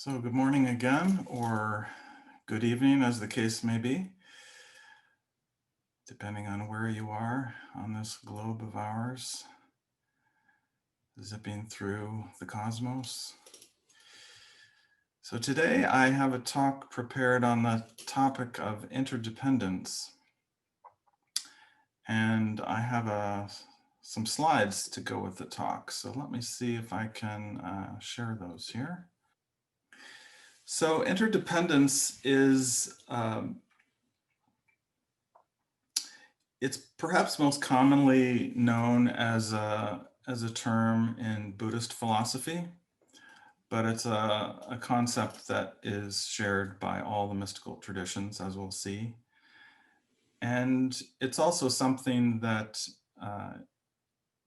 So good morning again, or good evening as the case may be, depending on where you are on this globe of ours, zipping through the cosmos. So today I have a talk prepared on the topic of interdependence. And I have some slides to go with the talk. So let me see if I can share those here. So interdependence is it's perhaps most commonly known as a term in Buddhist philosophy, but it's a concept that is shared by all the mystical traditions, as we'll see. And it's also something that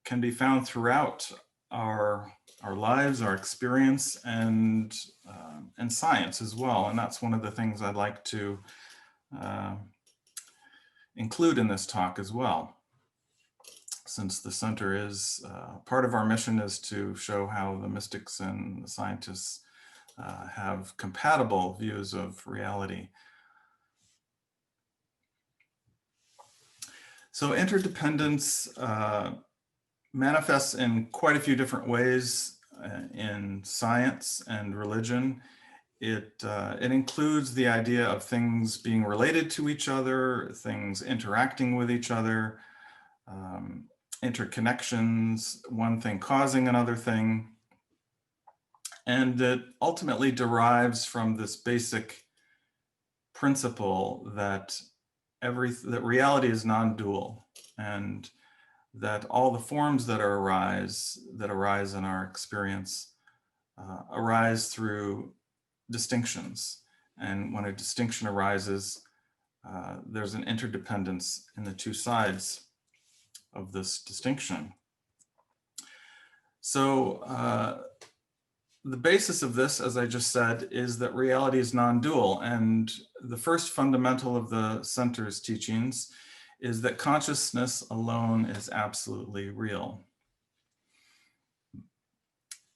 can be found throughout our lives, our experience, and science as well. And that's one of the things I'd like to include in this talk as well, since the center is part of our mission is to show how the mystics and the scientists have compatible views of reality. So interdependence manifests in quite a few different ways in science and religion. It includes the idea of things being related to each other, things interacting with each other, interconnections, one thing causing another thing. And it ultimately derives from this basic principle that reality is non-dual, and that all the forms that arise in our experience arise through distinctions. And when a distinction arises, there's an interdependence in the two sides of this distinction. So the basis of this, as I just said, is that reality is non-dual. And the first fundamental of the center's teachings is that consciousness alone is absolutely real.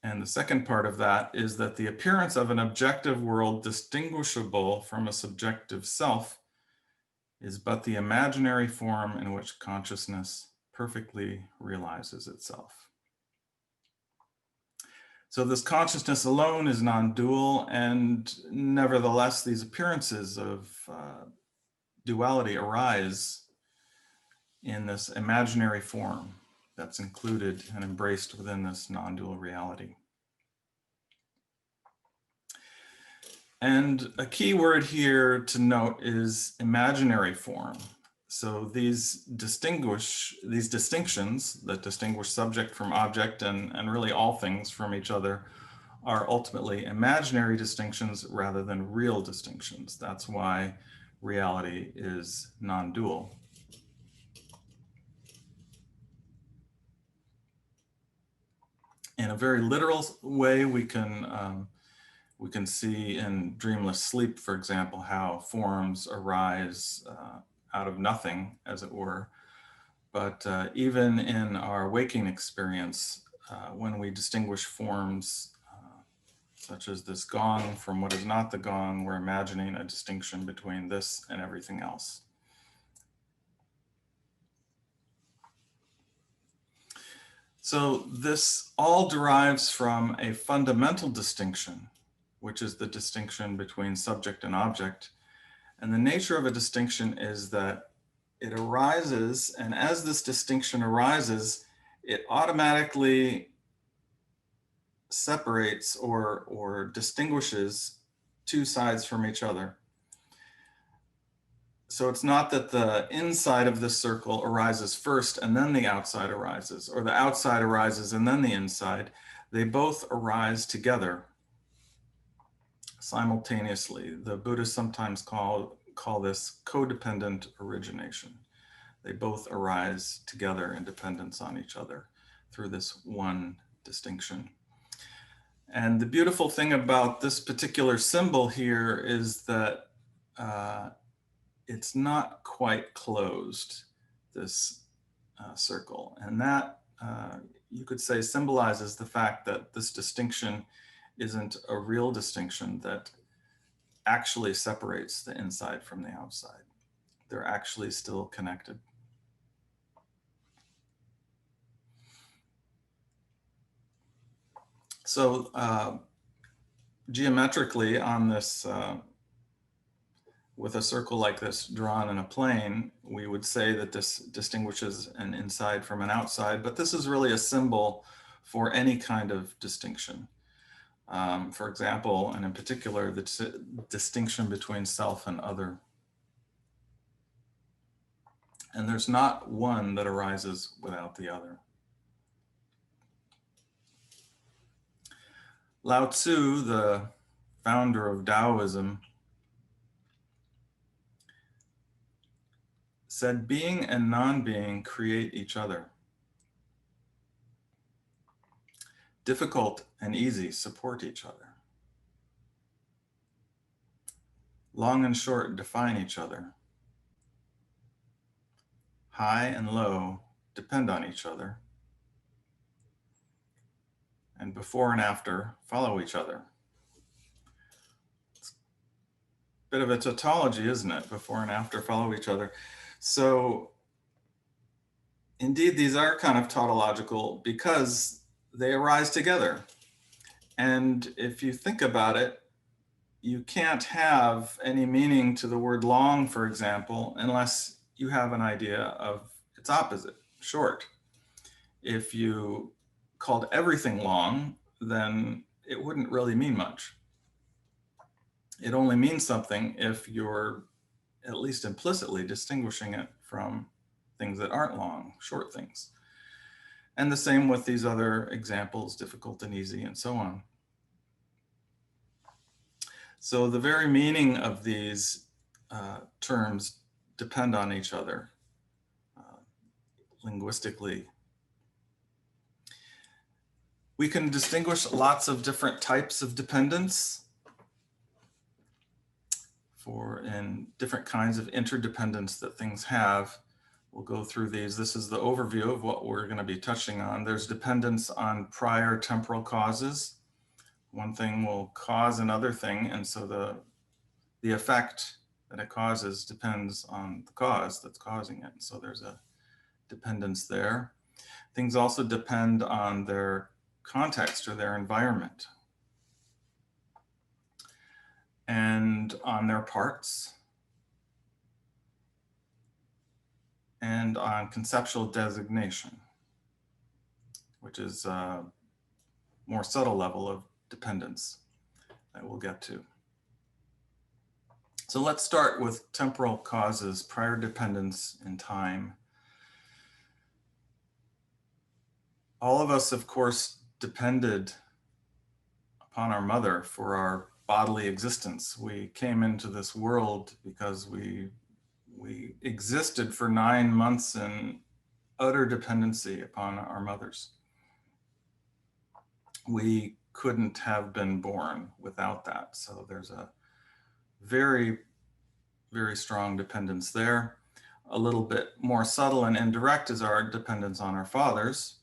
And the second part of that is that the appearance of an objective world distinguishable from a subjective self is but the imaginary form in which consciousness perfectly realizes itself. So this consciousness alone is non-dual, and nevertheless, these appearances of duality arise in this imaginary form that's included and embraced within this non-dual reality. And a key word here to note is imaginary form. So these distinctions that distinguish subject from object and really all things from each other are ultimately imaginary distinctions rather than real distinctions. That's why reality is non-dual. In a very literal way, we can see in dreamless sleep, for example, how forms arise out of nothing, as it were. But even in our waking experience, when we distinguish forms such as this gong from what is not the gong, we're imagining a distinction between this and everything else. So this all derives from a fundamental distinction, which is the distinction between subject and object. And the nature of a distinction is that it arises, and as this distinction arises, it automatically separates or distinguishes two sides from each other. So it's not that the inside of this circle arises first and then the outside arises, or the outside arises and then the inside. They both arise together simultaneously. The Buddhists sometimes call this codependent origination. They both arise together in dependence on each other through this one distinction. And the beautiful thing about this particular symbol here is that it's not quite closed, this circle. And that, you could say, symbolizes the fact that this distinction isn't a real distinction that actually separates the inside from the outside. They're actually still connected. So geometrically on this, with a circle like this drawn in a plane, we would say that this distinguishes an inside from an outside, but this is really a symbol for any kind of distinction. For example, and in particular, the distinction between self and other. And there's not one that arises without the other. Lao Tzu, the founder of Taoism, said being and non-being create each other. Difficult and easy support each other. Long and short define each other. High and low depend on each other. And before and after follow each other. It's a bit of a tautology, isn't it? Before and after follow each other. So indeed, these are kind of tautological because they arise together. And if you think about it, you can't have any meaning to the word long, for example, unless you have an idea of its opposite, short. If you called everything long, then it wouldn't really mean much. It only means something if you're at least implicitly distinguishing it from things that aren't long, short things. And the same with these other examples, difficult and easy, and so on. So the very meaning of these terms depend on each other linguistically. We can distinguish lots of different types of dependence in different kinds of interdependence that things have. We'll go through these. This is the overview of what we're going to be touching on. There's dependence on prior temporal causes. One thing will cause another thing, and so the effect that it causes depends on the cause that's causing it. So there's a dependence there. Things also depend on their context or their environment and on their parts and on conceptual designation, which is a more subtle level of dependence that we'll get to. So let's start with temporal causes, prior dependence in time. All of us, of course, depended upon our mother for our bodily existence. We came into this world because we existed for 9 months in utter dependency upon our mothers. We couldn't have been born without that. So there's a very, very strong dependence there. A little bit more subtle and indirect is our dependence on our fathers.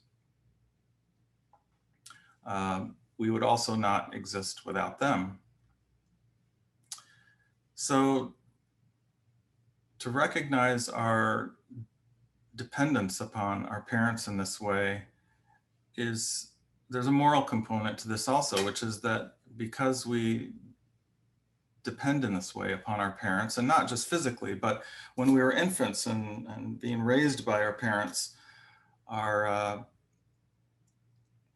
We would also not exist without them. So to recognize our dependence upon our parents in this way there's a moral component to this also, which is that because we depend in this way upon our parents, and not just physically, but when we were infants and being raised by our parents,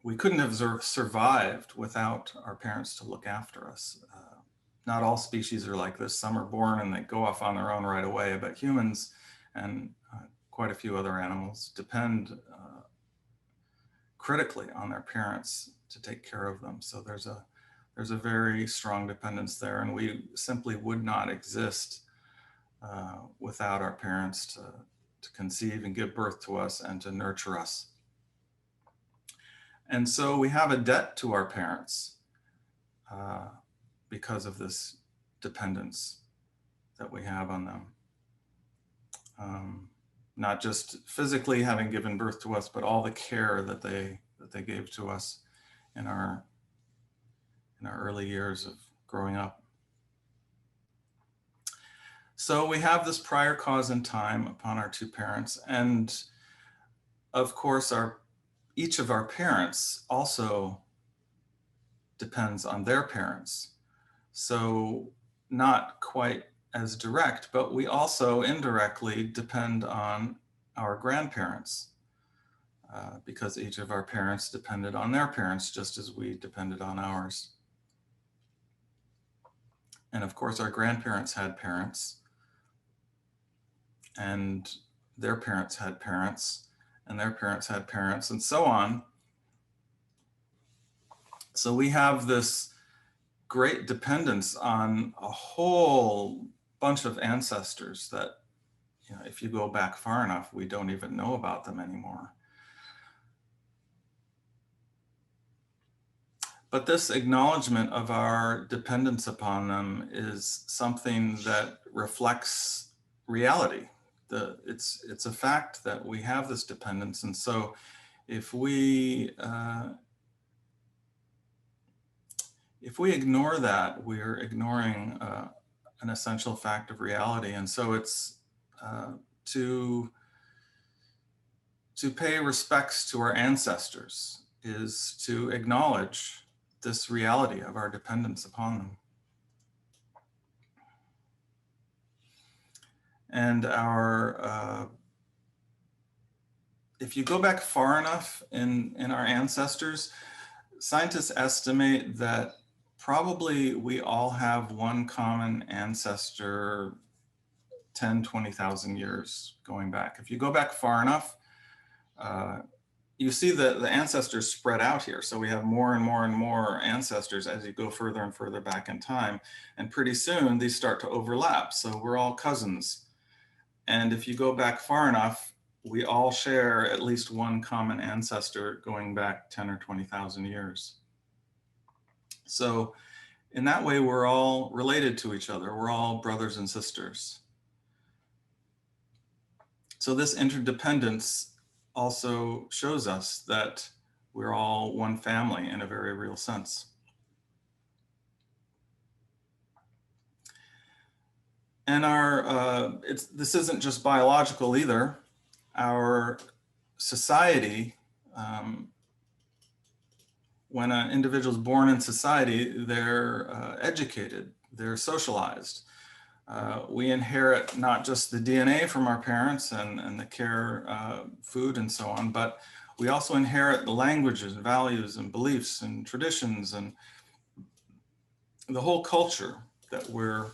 we couldn't have survived without our parents to look after us. Not all species are like this. Some are born and they go off on their own right away, but humans and quite a few other animals depend critically on their parents to take care of them. So there's a very strong dependence there, and we simply would not exist without our parents to conceive and give birth to us and to nurture us. And so we have a debt to our parents because of this dependence that we have on them. Not just physically having given birth to us, but all the care that they gave to us in our early years of growing up. So we have this prior cause in time upon our two parents, and of course each of our parents also depends on their parents. So not quite as direct, but we also indirectly depend on our grandparents because each of our parents depended on their parents just as we depended on ours. And of course, our grandparents had parents, and their parents had parents, and their parents had parents, and so on. So we have this great dependence on a whole bunch of ancestors that, you know, if you go back far enough, we don't even know about them anymore. But this acknowledgement of our dependence upon them is something that reflects reality. It's a fact that we have this dependence, and so if we ignore that, we're ignoring an essential fact of reality. And so it's to pay respects to our ancestors is to acknowledge this reality of our dependence upon them. And if you go back far enough in our ancestors, scientists estimate that probably we all have one common ancestor 10, 20,000 years going back. If you go back far enough, you see the ancestors spread out here. So we have more and more and more ancestors as you go further and further back in time. And pretty soon these start to overlap. So we're all cousins. And if you go back far enough, we all share at least one common ancestor going back 10 or 20,000 years. So in that way, we're all related to each other. We're all brothers and sisters. So this interdependence also shows us that we're all one family in a very real sense. And this isn't just biological either. Our society, when an individual is born in society, they're educated, they're socialized. We inherit not just the DNA from our parents and the care, food and so on, but we also inherit the languages and values and beliefs and traditions and the whole culture that we're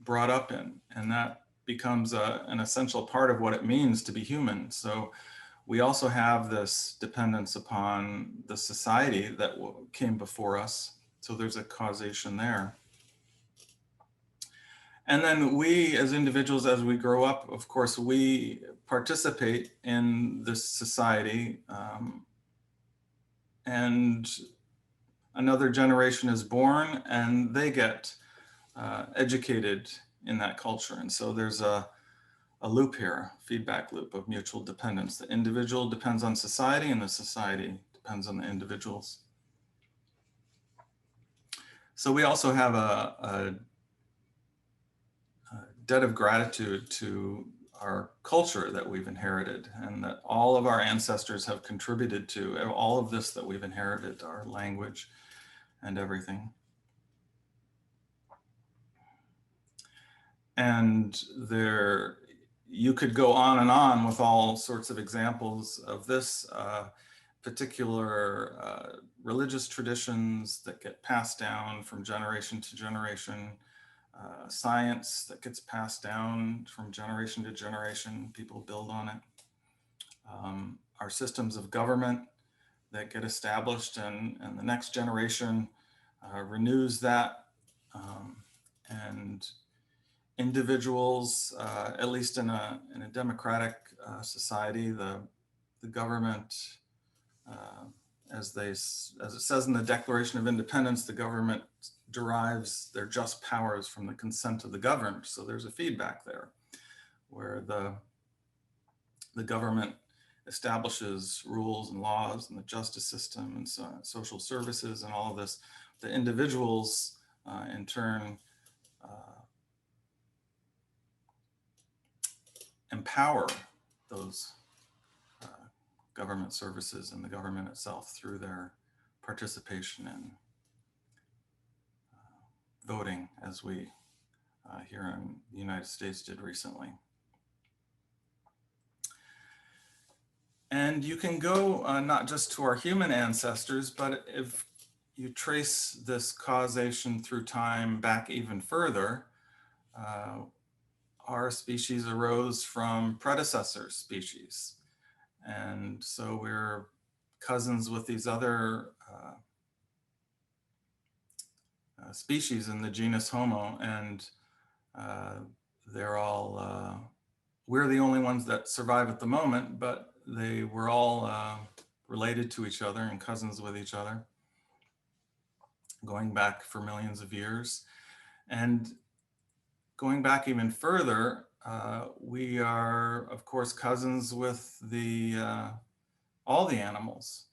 brought up in. And that becomes an essential part of what it means to be human. So we also have this dependence upon the society that came before us. So there's a causation there. And then we as individuals, as we grow up, of course, we participate in this society, and another generation is born and they get educated in that culture. And so there's a loop here, feedback loop of mutual dependence. The individual depends on society and the society depends on the individuals. So we also have a debt of gratitude to our culture that we've inherited and that all of our ancestors have contributed to all of this that we've inherited, our language and everything. And you could go on and on with all sorts of examples of this, particular religious traditions that get passed down from generation to generation, science that gets passed down from generation to generation, people build on it. Our systems of government that get established and the next generation renews that. And individuals, at least in a democratic society, the government, as it says in the Declaration of Independence, the government derives their just powers from the consent of the governed. So there's a feedback there where the government establishes rules and laws and the justice system and social services and all of this. The individuals, in turn, empower those government services and the government itself through their participation in voting, as we here in the United States did recently. And you can go not just to our human ancestors, but if you trace this causation through time back even further, our species arose from predecessor species. And so we're cousins with these other species in the genus Homo, and they're all, we're the only ones that survive at the moment, but they were all related to each other and cousins with each other, going back for millions of years. And going back even further, we are, of course, cousins with all the animals.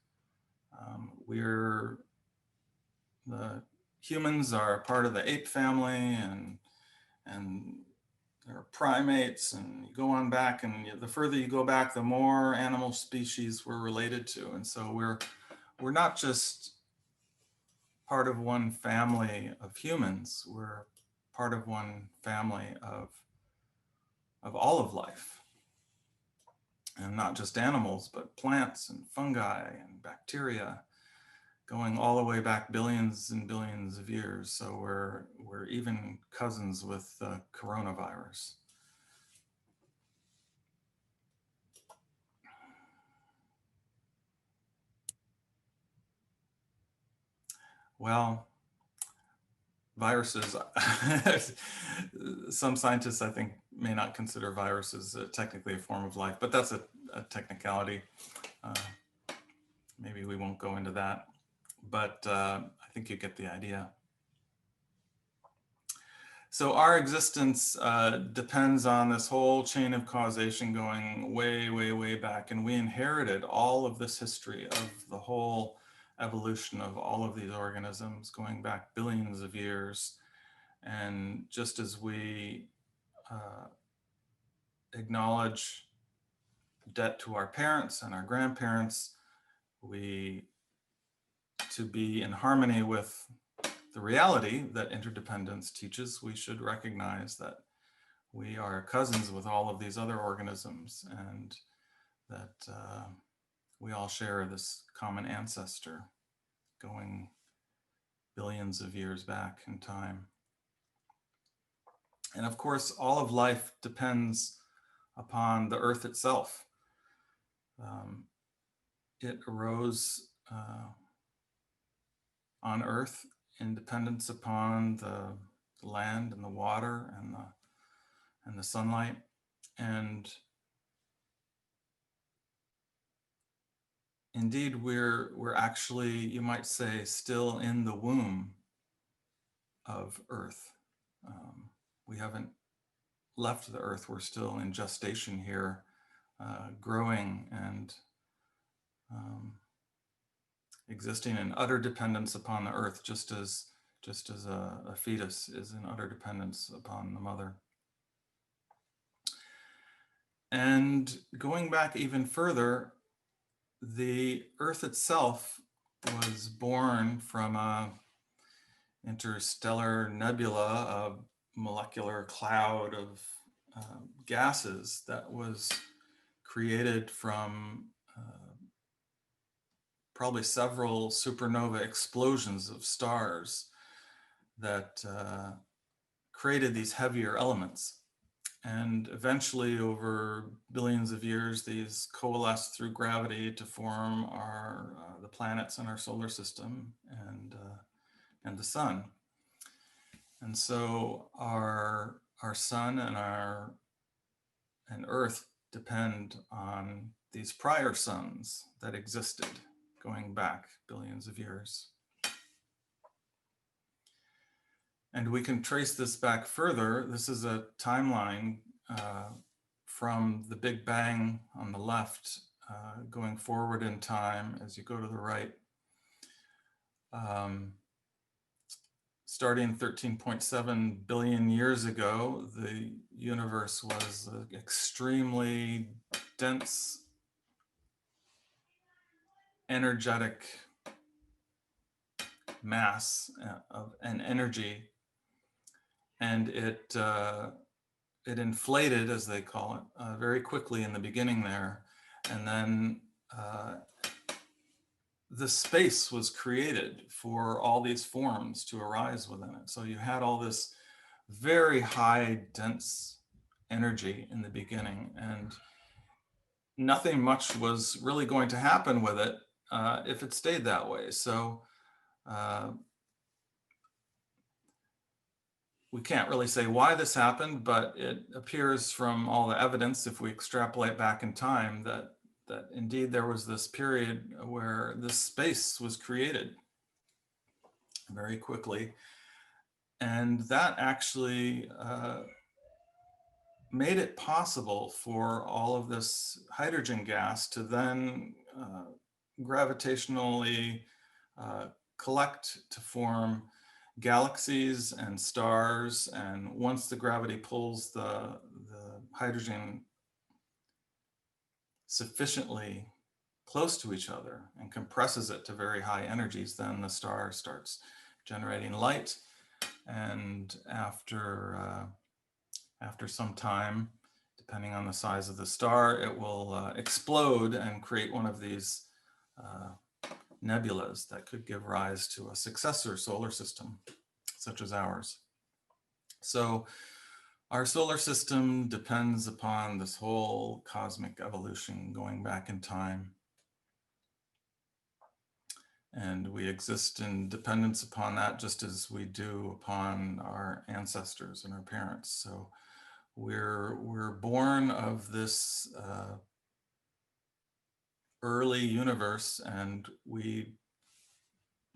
The humans are part of the ape family, and there are primates, and you go on back, and the further you go back, the more animal species we're related to. And so we're not just part of one family of humans, we're part of one family of all of life. And not just animals, but plants and fungi and bacteria, going all the way back billions and billions of years. So we're even cousins with the coronavirus. Well, viruses, some scientists, I think, may not consider viruses technically a form of life, but that's a technicality. Maybe we won't go into that, but I think you get the idea. So our existence depends on this whole chain of causation going way, way, way back. And we inherited all of this history of the whole evolution of all of these organisms going back billions of years. And just as we acknowledge debt to our parents and our grandparents, to be in harmony with the reality that interdependence teaches, we should recognize that we are cousins with all of these other organisms, and that we all share this common ancestor going billions of years back in time. And of course, all of life depends upon the earth itself. It arose on earth in dependence upon the land and the water and the sunlight. And indeed, we're actually, you might say, still in the womb of Earth. We haven't left the Earth. We're still in gestation here, growing and existing in utter dependence upon the Earth, just as a fetus is in utter dependence upon the mother. And going back even further, the Earth itself was born from a interstellar nebula, a molecular cloud of gases that was created from probably several supernova explosions of stars that created these heavier elements. And eventually, over billions of years, these coalesced through gravity to form the planets in our solar system and the sun. And so our sun and Earth depend on these prior suns that existed going back billions of years. And we can trace this back further. This is a timeline from the Big Bang on the left going forward in time as you go to the right. Starting 13.7 billion years ago, the universe was an extremely dense, energetic mass of an energy, and it inflated, as they call it, very quickly in the beginning there, and then the space was created for all these forms to arise within it. So you had all this very high, dense energy in the beginning, and nothing much was really going to happen with it if it stayed that way. So we can't really say why this happened, but it appears from all the evidence, if we extrapolate back in time, that indeed there was this period where this space was created very quickly. And that actually made it possible for all of this hydrogen gas to then gravitationally collect to form galaxies and stars. And once the gravity pulls the hydrogen sufficiently close to each other and compresses it to very high energies, then the star starts generating light. And after some time, depending on the size of the star, it will explode and create one of these nebulas that could give rise to a successor solar system, such as ours. So our solar system depends upon this whole cosmic evolution going back in time. And we exist in dependence upon that, just as we do upon our ancestors and our parents. So we're born of this early universe, and we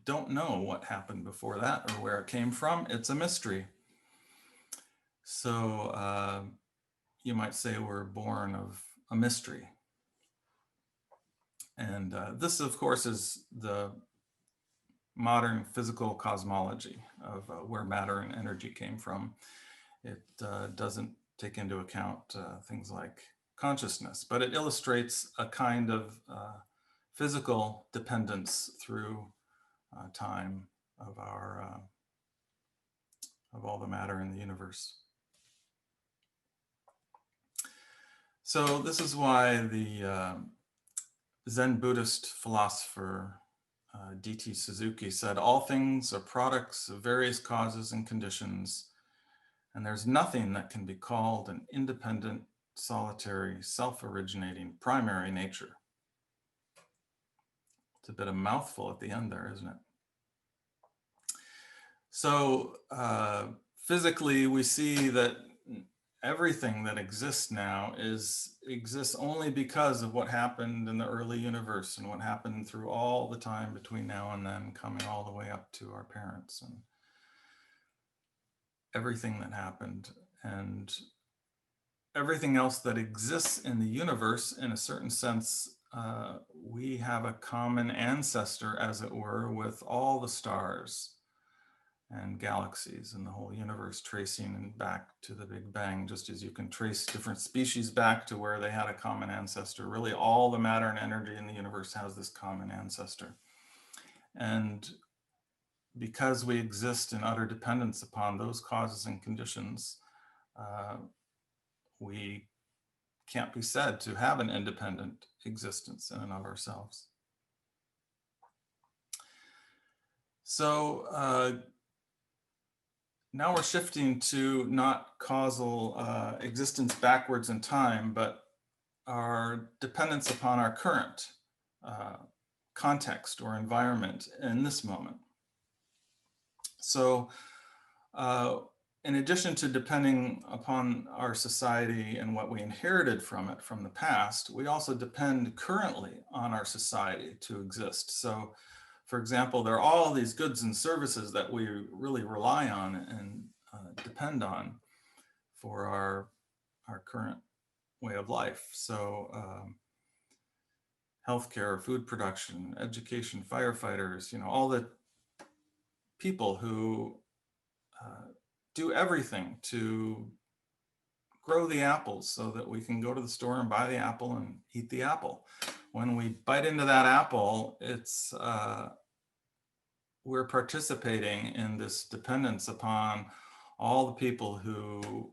don't know what happened before that or where it came from. It's a mystery. So you might say we're born of a mystery. And this, of course, is the modern physical cosmology of where matter and energy came from. It doesn't take into account things like consciousness, but it illustrates a kind of physical dependence through time of our of all the matter in the universe. So this is why the Zen Buddhist philosopher D.T. Suzuki said, "All things are products of various causes and conditions, and there's nothing that can be called an independent, solitary, self-originating primary nature." It's a bit of a mouthful at the end there, isn't it? So physically, we see that everything that exists now exists only because of what happened in the early universe and what happened through all the time between now and then, coming all the way up to our parents and everything that happened. And everything else that exists in the universe, in a certain sense, we have a common ancestor, as it were, with all the stars and galaxies and the whole universe, tracing back to the Big Bang, just as you can trace different species back to where they had a common ancestor. Really, all the matter and energy in the universe has this common ancestor. And because we exist in utter dependence upon those causes and conditions, we can't be said to have an independent existence in and of ourselves. So now we're shifting to not causal existence backwards in time, but our dependence upon our current context or environment in this moment. So in addition to depending upon our society and what we inherited from it from the past, we also depend currently on our society to exist. So for example, there are all these goods and services that we really rely on and depend on for our current way of life. So healthcare, food production, education, firefighters, all the people who do everything to grow the apples so that we can go to the store and buy the apple and eat the apple. When we bite into that apple, we're participating in this dependence upon all the people who,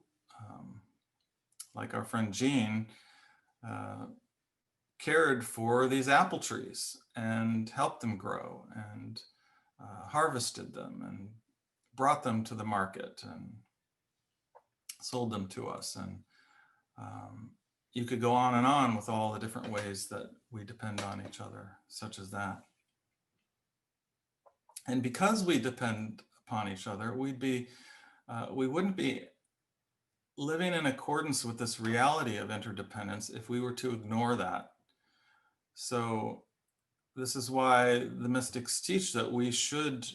like our friend Jean, cared for these apple trees and helped them grow and harvested them and brought them to the market and sold them to us. And you could go on and on with all the different ways that we depend on each other, such as that. And because we depend upon each other, we wouldn't be living in accordance with this reality of interdependence if we were to ignore that. So this is why the mystics teach that we should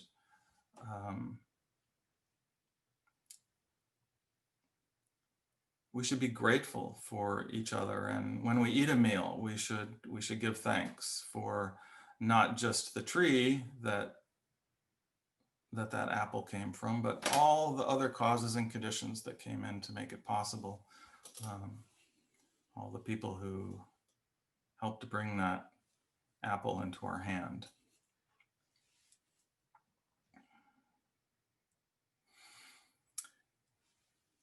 be grateful for each other, and when we eat a meal, we should give thanks for not just the tree that apple came from, but all the other causes and conditions that came in to make it possible. All the people who helped to bring that apple into our hand.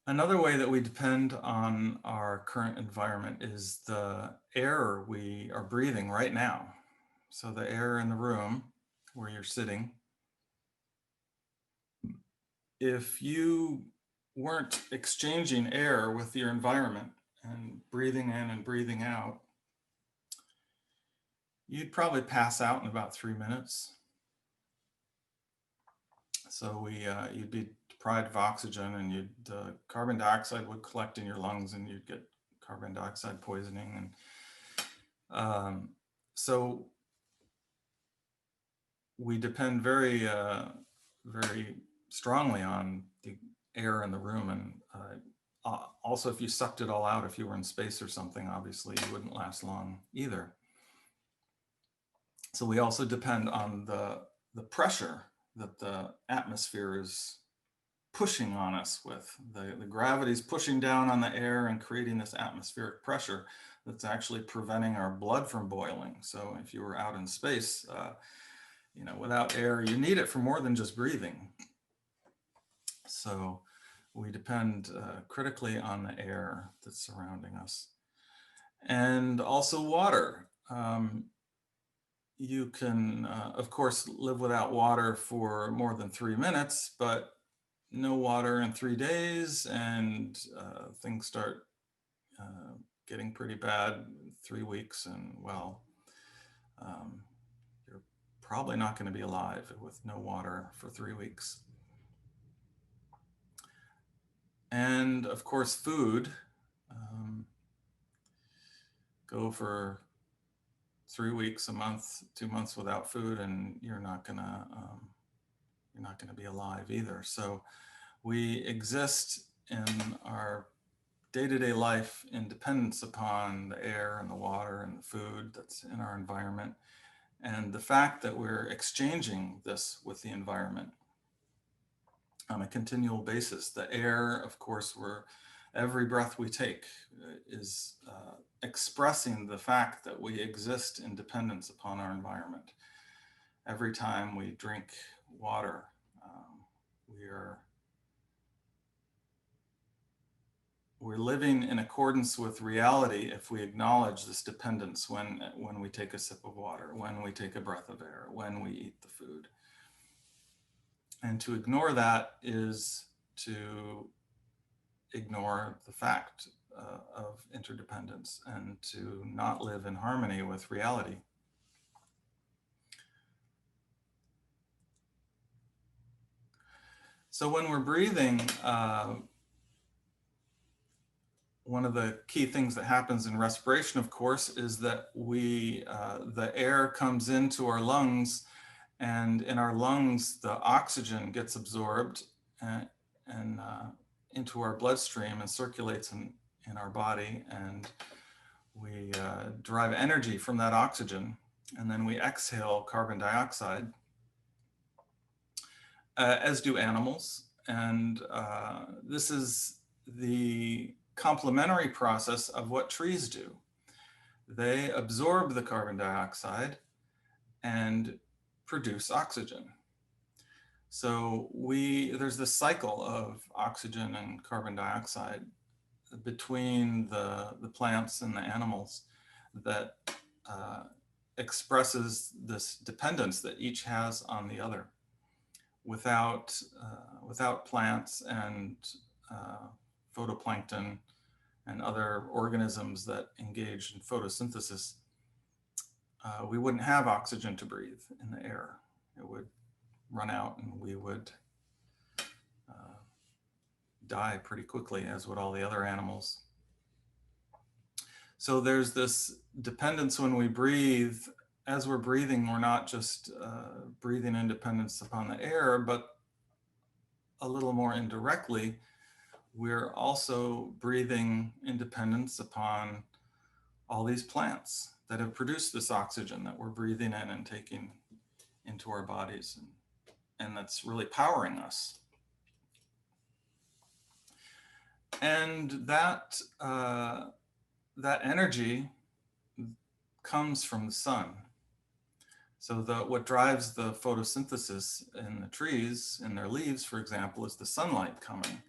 Another way that we depend on our current environment is the air we are breathing right now. So the air in the room where you're sitting. If you weren't exchanging air with your environment and breathing in and breathing out, you'd probably pass out in about 3 minutes. So you'd be deprived of oxygen, and carbon dioxide would collect in your lungs, and you'd get carbon dioxide poisoning. And so we depend very, very strongly on the air in the room. And also, if you sucked it all out, if you were in space or something, obviously you wouldn't last long either. So we also depend on the pressure that the atmosphere is pushing on us with. The gravity is pushing down on the air and creating this atmospheric pressure that's actually preventing our blood from boiling. So if you were out in space, without air, you need it for more than just breathing. So we depend critically on the air that's surrounding us. And also water. You can, of course, live without water for more than 3 minutes, but no water in 3 days, and things start getting pretty bad 3 weeks, and you're probably not going to be alive with no water for 3 weeks. And of course, food. Go for 3 weeks, a month, 2 months without food, and you're not gonna be alive either. So we exist in our day-to-day life in dependence upon the air and the water and the food that's in our environment, and the fact that we're exchanging this with the environment on a continual basis. The air, of course, every breath we take is expressing the fact that we exist in dependence upon our environment. Every time we drink water, we're living in accordance with reality if we acknowledge this dependence when we take a sip of water, when we take a breath of air, when we eat the food. And to ignore that is to ignore the fact of interdependence and to not live in harmony with reality. So when we're breathing, one of the key things that happens in respiration, of course, is that the air comes into our lungs, and in our lungs, the oxygen gets absorbed and into our bloodstream and circulates in our body. And we derive energy from that oxygen, and then we exhale carbon dioxide, as do animals. And this is the complementary process of what trees do. They absorb the carbon dioxide and produce oxygen. So there's this cycle of oxygen and carbon dioxide between the plants and the animals that expresses this dependence that each has on the other. Without plants and photoplankton and other organisms that engage in photosynthesis, we wouldn't have oxygen to breathe in the air. It would run out and we would die pretty quickly, as would all the other animals. So there's this dependence when we breathe. As we're breathing, we're not just breathing in dependence upon the air, but a little more indirectly, we're also breathing independence upon all these plants that have produced this oxygen that we're breathing in and taking into our bodies, and that's really powering us. And that energy comes from the sun. So what drives the photosynthesis in the trees, in their leaves, for example, is the sunlight coming.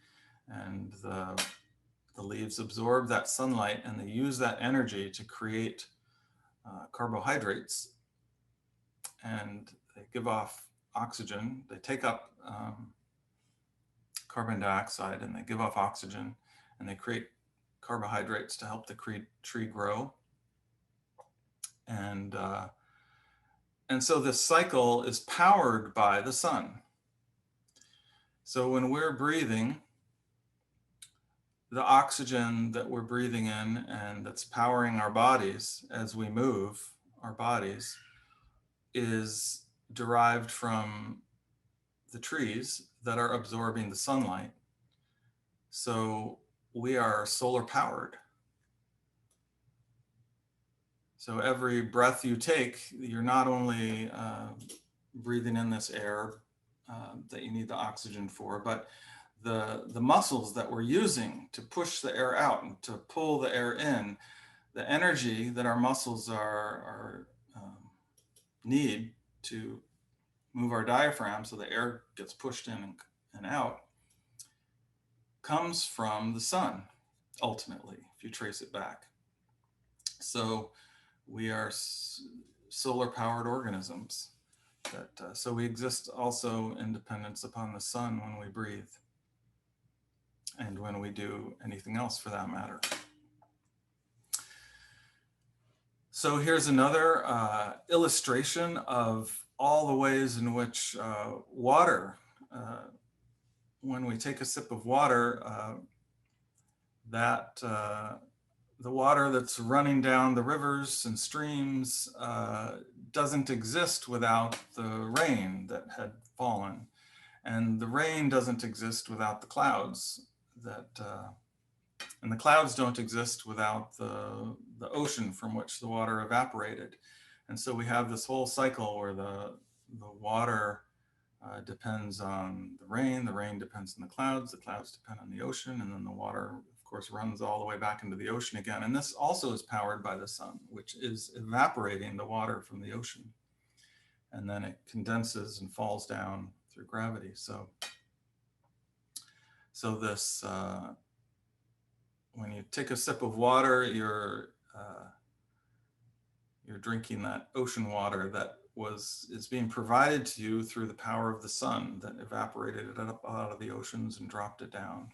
And the leaves absorb that sunlight and they use that energy to create carbohydrates. And they give off oxygen. They take up carbon dioxide and they give off oxygen, and they create carbohydrates to help the tree grow. And so this cycle is powered by the sun. So when we're breathing, the oxygen that we're breathing in and that's powering our bodies as we move our bodies is derived from the trees that are absorbing the sunlight. So we are solar powered. So every breath you take, you're not only breathing in this air that you need the oxygen for, but the muscles that we're using to push the air out and to pull the air in, the energy that our muscles need to move our diaphragm so the air gets pushed in and out, comes from the sun, ultimately, if you trace it back. So we are solar powered organisms. So we exist also in dependence upon the sun when we breathe and when we do anything else for that matter. So here's another illustration of all the ways in which water, when we take a sip of water, the water that's running down the rivers and streams doesn't exist without the rain that had fallen. And the rain doesn't exist without the clouds and the clouds don't exist without the ocean from which the water evaporated. And so we have this whole cycle where the water depends on the rain depends on the clouds depend on the ocean, and then the water, of course, runs all the way back into the ocean again. And this also is powered by the sun, which is evaporating the water from the ocean. And then it condenses and falls down through gravity. So this, when you take a sip of water, you're drinking that ocean water that is being provided to you through the power of the sun that evaporated it up out of the oceans and dropped it down.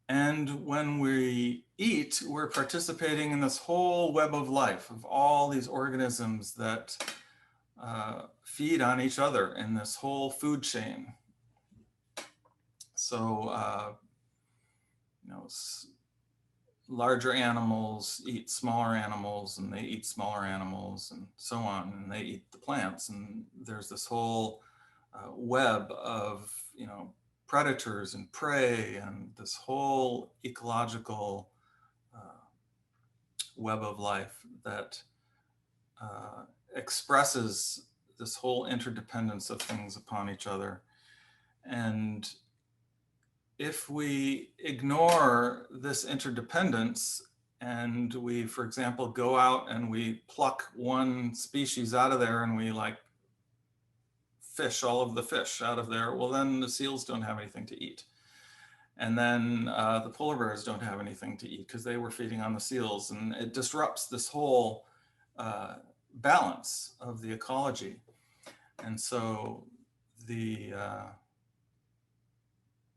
And when we eat, we're participating in this whole web of life of all these organisms that feed on each other in this whole food chain. So, larger animals eat smaller animals, and they eat smaller animals, and so on, and they eat the plants. And there's this whole web of, predators and prey and this whole ecological web of life that expresses this whole interdependence of things upon each other. And if we ignore this interdependence and we, for example, go out and we pluck one species out of there and we like fish all of the fish out of there, well, then the seals don't have anything to eat. And then the polar bears don't have anything to eat because they were feeding on the seals. And it disrupts this whole balance of the ecology. And so the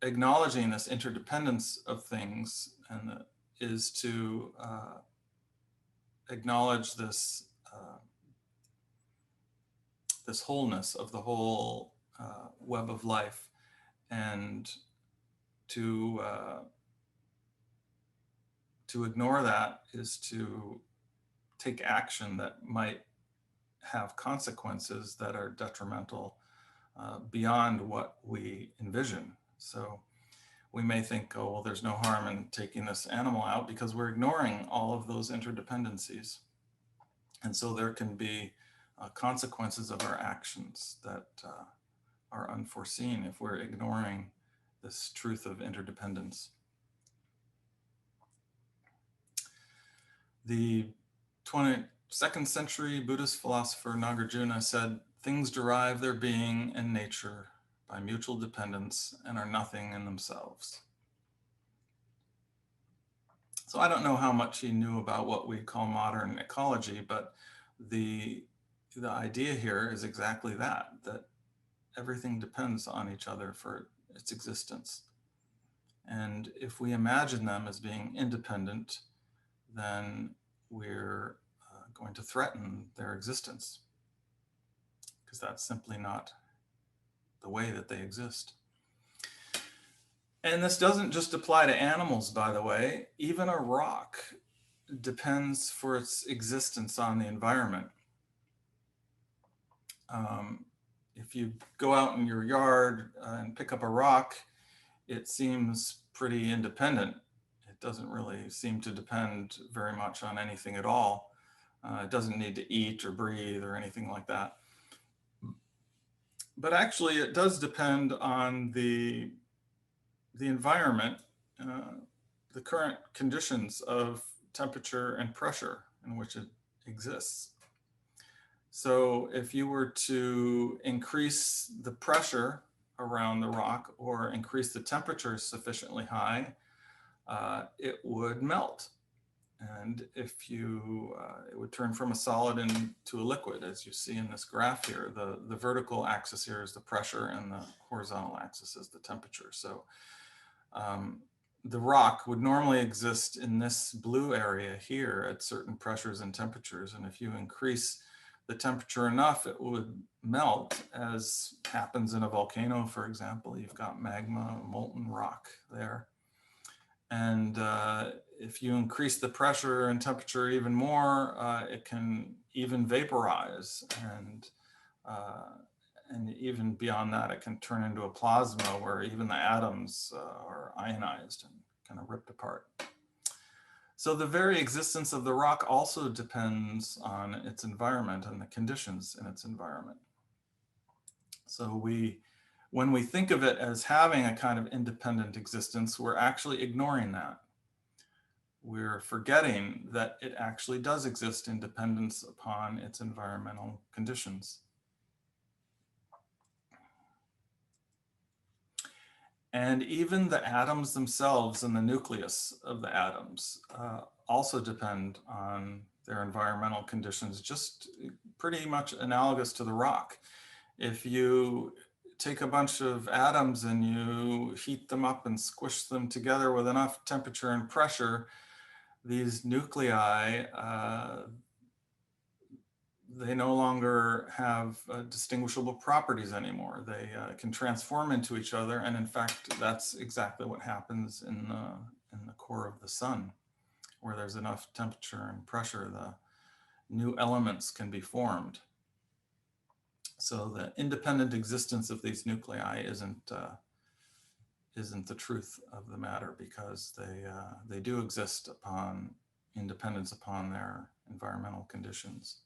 acknowledging this interdependence of things and is to acknowledge this this wholeness of the whole web of life, and to ignore that is to take action that might have consequences that are detrimental beyond what we envision. So we may think, oh, well, there's no harm in taking this animal out because we're ignoring all of those interdependencies. And so there can be consequences of our actions that are unforeseen if we're ignoring this truth of interdependence. The 22nd century Buddhist philosopher Nagarjuna said, "Things derive their being and nature by mutual dependence and are nothing in themselves." So I don't know how much he knew about what we call modern ecology, but the idea here is exactly that everything depends on each other for its existence. And if we imagine them as being independent, then we're going to threaten their existence, because that's simply not the way that they exist. And this doesn't just apply to animals, by the way. Even a rock depends for its existence on the environment. If you go out in your yard and pick up a rock, it seems pretty independent. It doesn't really seem to depend very much on anything at all. It doesn't need to eat or breathe or anything like that. But actually, it does depend on the environment, the current conditions of temperature and pressure in which it exists. So if you were to increase the pressure around the rock or increase the temperature sufficiently high, it would melt. And if you, it would turn from a solid into a liquid, as you see in this graph here. The vertical axis here is the pressure and the horizontal axis is the temperature. So the rock would normally exist in this blue area here at certain pressures and temperatures. And if you increase the temperature enough, it would melt, as happens in a volcano, for example. You've got magma, molten rock there. And if you increase the pressure and temperature even more, it can even vaporize. And even beyond that, it can turn into a plasma where even the atoms are ionized and kind of ripped apart. So the very existence of the rock also depends on its environment and the conditions in its environment. So when we think of it as having a kind of independent existence, we're actually ignoring that. We're forgetting that it actually does exist in dependence upon its environmental conditions. And even the atoms themselves and the nucleus of the atoms also depend on their environmental conditions, just pretty much analogous to the rock. If you take a bunch of atoms and you heat them up and squish them together with enough temperature and pressure, these nuclei, they no longer have distinguishable properties anymore. They can transform into each other. And in fact, that's exactly what happens in the core of the sun, where there's enough temperature and pressure, the new elements can be formed. So the independent existence of these nuclei isn't isn't the truth of the matter, because they do exist upon independence upon their environmental conditions.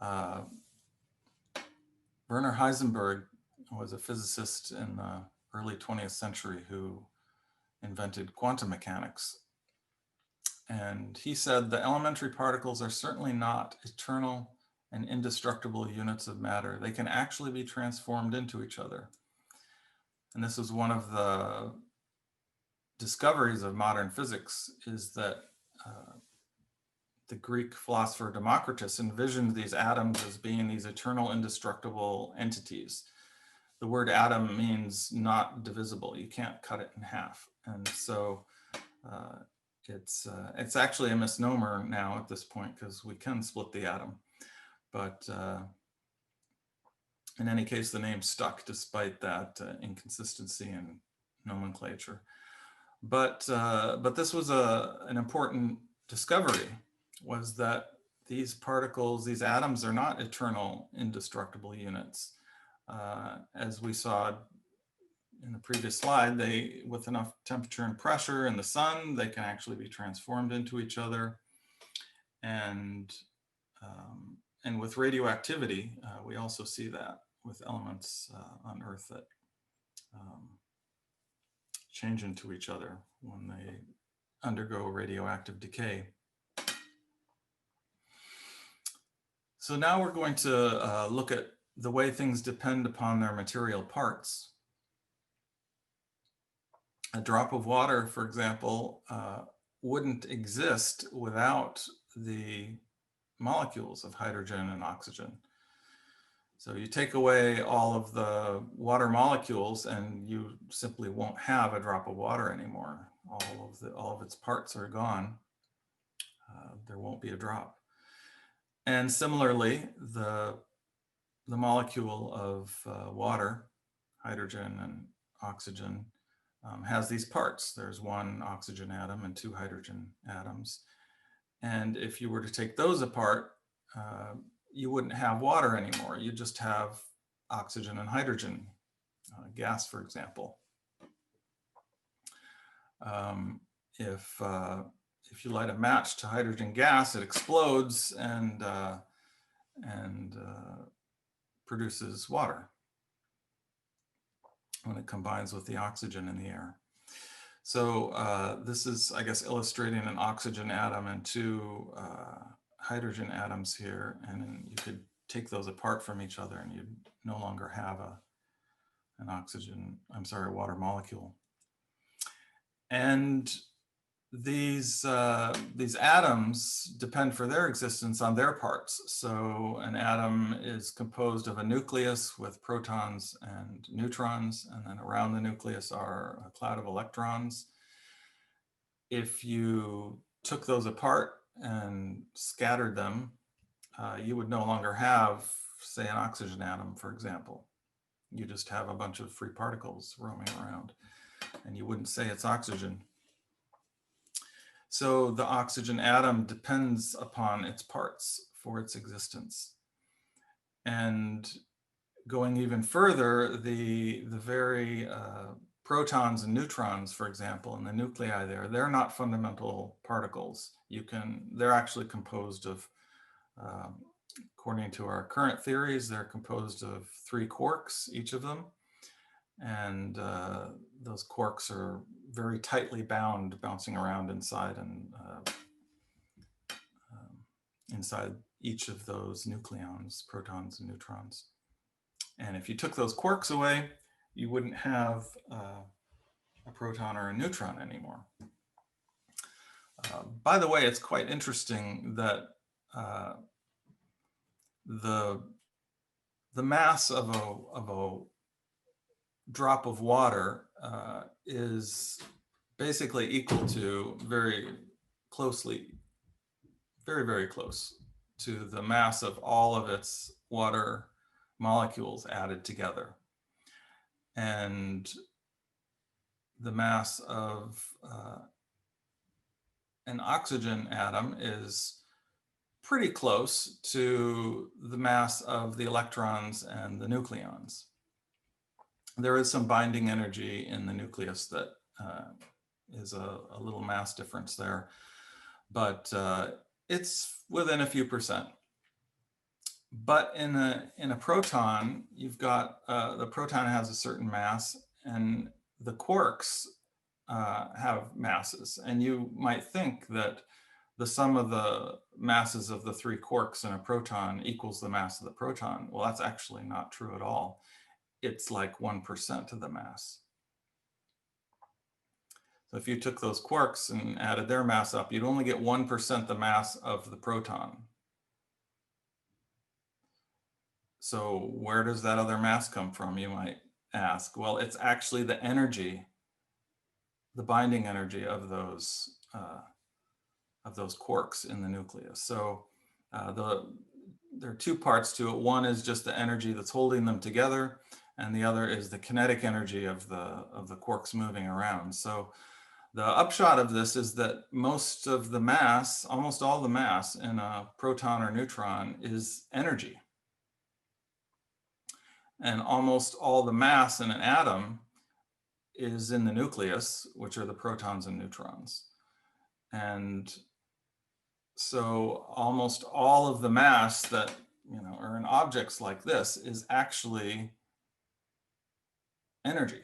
Werner Heisenberg was a physicist in the early 20th century who invented quantum mechanics. And he said the elementary particles are certainly not eternal and indestructible units of matter. They can actually be transformed into each other. And this was one of the discoveries of modern physics, is that the Greek philosopher Democritus envisioned these atoms as being these eternal, indestructible entities. The word atom means not divisible. You can't cut it in half. And so it's actually a misnomer now at this point, because we can split the atom. But in any case, the name stuck despite that inconsistency in nomenclature. But this was an important discovery, was that these particles, these atoms, are not eternal, indestructible units. As we saw in the previous slide, they, with enough temperature and pressure in the sun, they can actually be transformed into each other. And with radioactivity, we also see that with elements on Earth that change into each other when they undergo radioactive decay. So now we're going to look at the way things depend upon their material parts. A drop of water, for example, wouldn't exist without the molecules of hydrogen and oxygen. So you take away all of the water molecules and you simply won't have a drop of water anymore. All of its parts are gone. There won't be a drop. And similarly, the molecule of water, hydrogen and oxygen, has these parts. There's one oxygen atom and two hydrogen atoms. And if you were to take those apart, you wouldn't have water anymore. You just have oxygen and hydrogen gas, for example. If you light a match to hydrogen gas, it explodes and produces water when it combines with the oxygen in the air. So this is, I guess, illustrating an oxygen atom and two hydrogen atoms here, and you could take those apart from each other and you'd no longer have a water molecule. And these atoms depend for their existence on their parts. So an atom is composed of a nucleus with protons and neutrons, and then around the nucleus are a cloud of electrons. If you took those apart and scattered them, you would no longer have, say, an oxygen atom, for example. You just have a bunch of free particles roaming around, and you wouldn't say it's oxygen. So the oxygen atom depends upon its parts for its existence. And going even further, the very protons and neutrons, for example, in the nuclei there, they're not fundamental particles. They're actually composed of, according to our current theories, they're composed of 3 quarks, each of them. And those quarks are very tightly bound, bouncing around inside inside each of those nucleons, protons and neutrons. And if you took those quarks away, you wouldn't have a proton or a neutron anymore. By the way, it's quite interesting that the mass of a drop of water is basically equal to very, very close to the mass of all of its water molecules added together. And the mass of an oxygen atom is pretty close to the mass of the electrons and the nucleons. there is some binding energy in the nucleus that is a little mass difference there, but it's within a few percent. But in a proton, you've got the proton has a certain mass, and the quarks have masses, and you might think that the sum of the masses of the three quarks in a proton equals the mass of the proton. Well, that's actually not true at all. It's like 1% of the mass. So if you took those quarks and added their mass up, you'd only get 1% the mass of the proton. So where does that other mass come from, you might ask? Well, it's actually the energy, the binding energy of those quarks in the nucleus. So there are two parts to it. One is just the energy that's holding them together, and the other is the kinetic energy of the quarks moving around. So the upshot of this is that most of the mass, almost all the mass in a proton or neutron is energy. And almost all the mass in an atom is in the nucleus, which are the protons and neutrons. And so almost all of the mass that, are in objects like this is actually energy.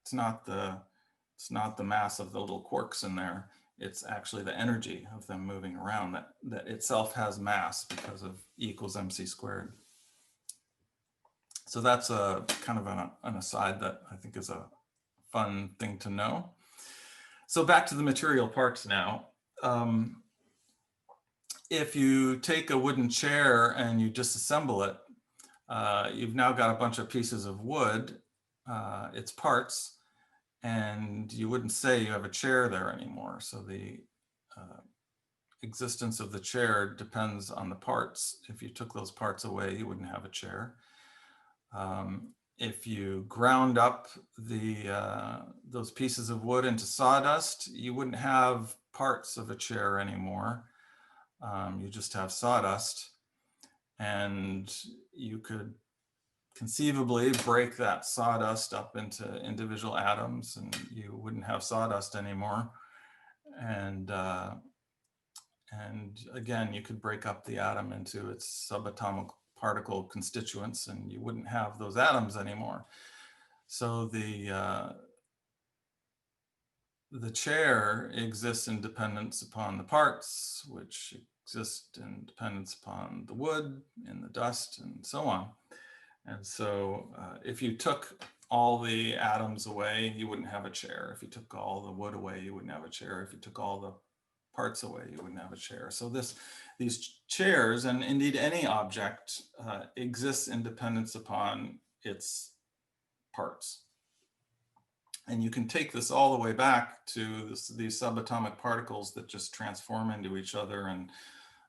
It's not the mass of the little quarks in there. It's actually the energy of them moving around that itself has mass because of E equals mc squared. So that's a kind of an aside that I think is a fun thing to know. So back to the material parts now. If you take a wooden chair and you disassemble it, you've now got a bunch of pieces of wood, its parts, and you wouldn't say you have a chair there anymore. So the existence of the chair depends on the parts. If you took those parts away, you wouldn't have a chair. If you ground up those pieces of wood into sawdust, you wouldn't have parts of a chair anymore. You just have sawdust, and you could conceivably break that sawdust up into individual atoms, and you wouldn't have sawdust anymore. And again, you could break up the atom into its subatomic particle constituents, and you wouldn't have those atoms anymore. So the chair exists in dependence upon the parts, which exist in dependence upon the wood and the dust and so on. And so if you took all the atoms away, you wouldn't have a chair. If you took all the wood away, you wouldn't have a chair. If you took all the parts away, you wouldn't have a chair. So these chairs, and indeed any object, exists in dependence upon its parts. And you can take this all the way back to these subatomic particles that just transform into each other,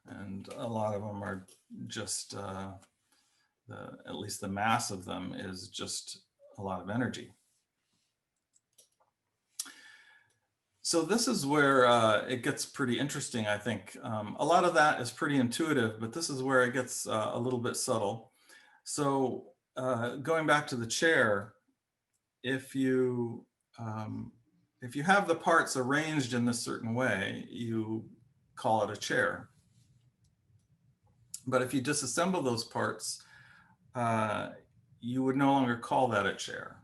and a lot of them are just, at least the mass of them is just a lot of energy. So this is where it gets pretty interesting, I think. A lot of that is pretty intuitive, but this is where it gets a little bit subtle. So going back to the chair, if you have the parts arranged in this certain way, you call it a chair. But if you disassemble those parts, you would no longer call that a chair.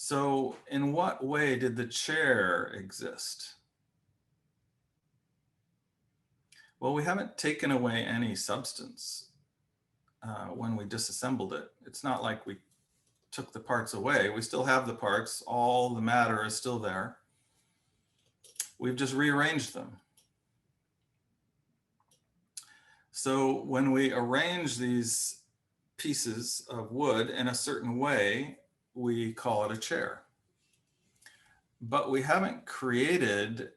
So in what way did the chair exist? Well, we haven't taken away any substance when we disassembled it. It's not like we took the parts away. We still have the parts. All the matter is still there. We've just rearranged them. So when we arrange these pieces of wood in a certain way, we call it a chair. But we haven't created,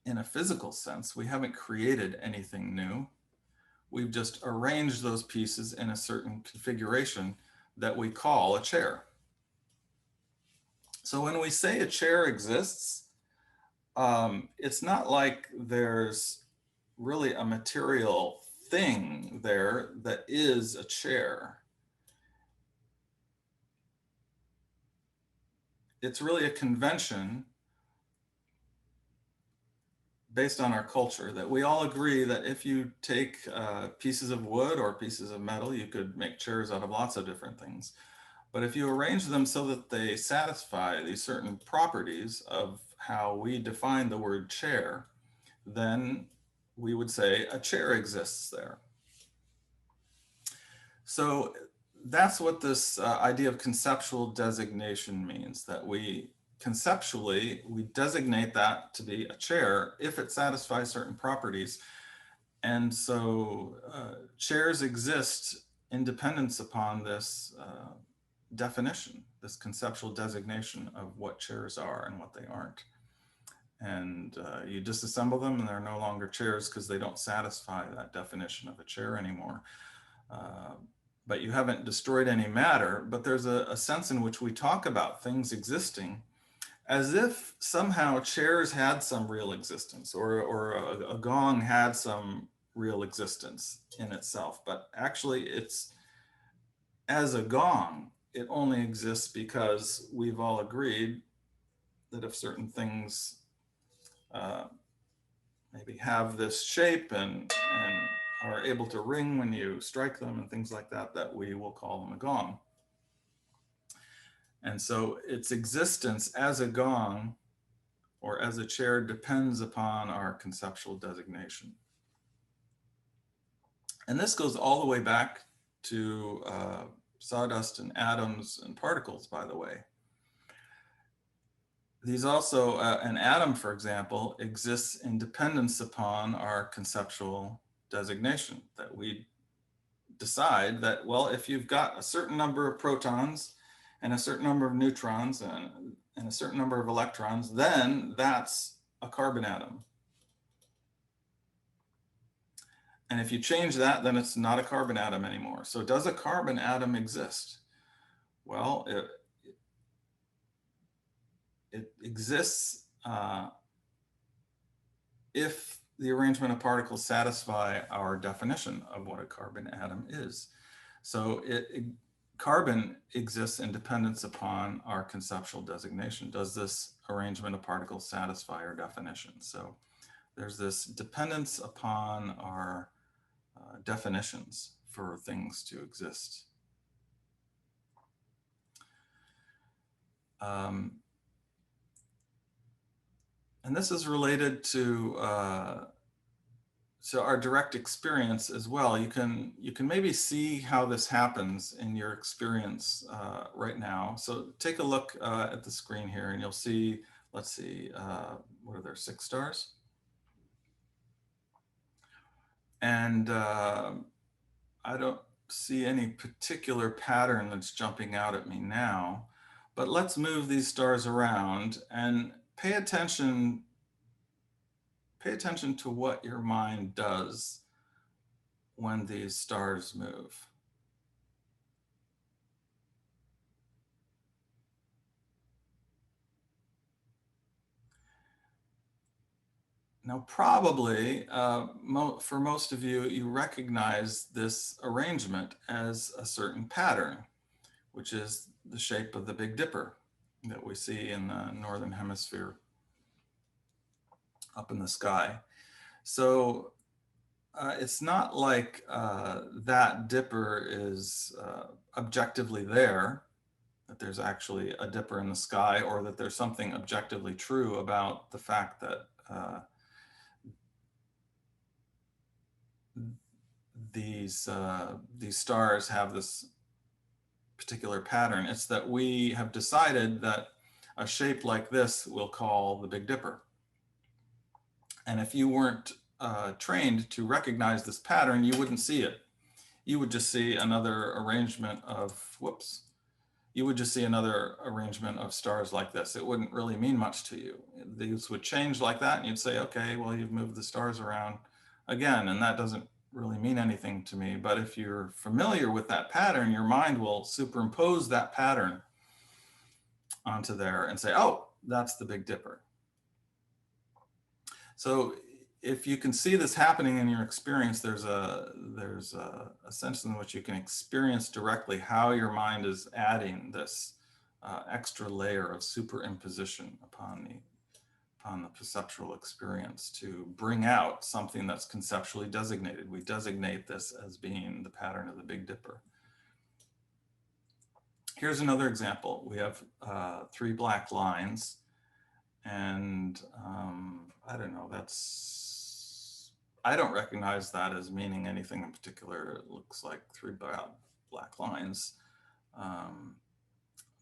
in a physical sense, we haven't created anything new. We've just arranged those pieces in a certain configuration that we call a chair. So when we say a chair exists, it's not like there's really a material thing there that is a chair. it's really a convention based on our culture that we all agree that if you take pieces of wood or pieces of metal, you could make chairs out of lots of different things. But if you arrange them so that they satisfy these certain properties of how we define the word chair, then we would say a chair exists there. So that's what this idea of conceptual designation means, that we conceptually, we designate that to be a chair if it satisfies certain properties. And so chairs exist in dependence upon this definition, this conceptual designation of what chairs are and what they aren't. And you disassemble them and they're no longer chairs because they don't satisfy that definition of a chair anymore. But you haven't destroyed any matter, but there's a sense in which we talk about things existing as if somehow chairs had some real existence, or a gong had some real existence in itself. But actually it's, as a gong, it only exists because we've all agreed that if certain things maybe have this shape and are able to ring when you strike them and things like that, that we will call them a gong. And so its existence as a gong or as a chair depends upon our conceptual designation. And this goes all the way back to sawdust and atoms and particles, by the way. These also, an atom, for example, exists in dependence upon our conceptual designation, that we decide that, well, if you've got a certain number of protons and a certain number of neutrons and a certain number of electrons, then that's a carbon atom. And if you change that, then it's not a carbon atom anymore. So does a carbon atom exist? Well, it exists if the arrangement of particles satisfy our definition of what a carbon atom is. So carbon exists in dependence upon our conceptual designation. Does this arrangement of particles satisfy our definition? So there's this dependence upon our definitions for things to exist. And this is related to our direct experience as well. You can maybe see how this happens in your experience right now. So take a look at the screen here and you'll see, let's see, what are there, 6 stars? And I don't see any particular pattern that's jumping out at me now, but let's move these stars around and pay attention to what your mind does when these stars move. Now, probably for most of you, you recognize this arrangement as a certain pattern, which is the shape of the Big Dipper that we see in the Northern Hemisphere up in the sky. So it's not like that dipper is objectively there, that there's actually a dipper in the sky, or that there's something objectively true about the fact that these stars have this particular pattern. It's that we have decided that a shape like this we'll call the Big Dipper. And if you weren't trained to recognize this pattern, you wouldn't see it. You would just see another arrangement of, you would just see another arrangement of stars like this. It wouldn't really mean much to you. These would change like that and you'd say, okay, well, you've moved the stars around again, and that doesn't really mean anything to me. But if you're familiar with that pattern, your mind will superimpose that pattern onto there and say, oh, that's the Big Dipper. So if you can see this happening in your experience, there's a sense in which you can experience directly how your mind is adding this extra layer of superimposition upon the perceptual experience to bring out something that's conceptually designated. We designate this as being the pattern of the Big Dipper. Here's another example. We have 3 black lines, and I don't know, I don't recognize that as meaning anything in particular. It looks like 3 black lines.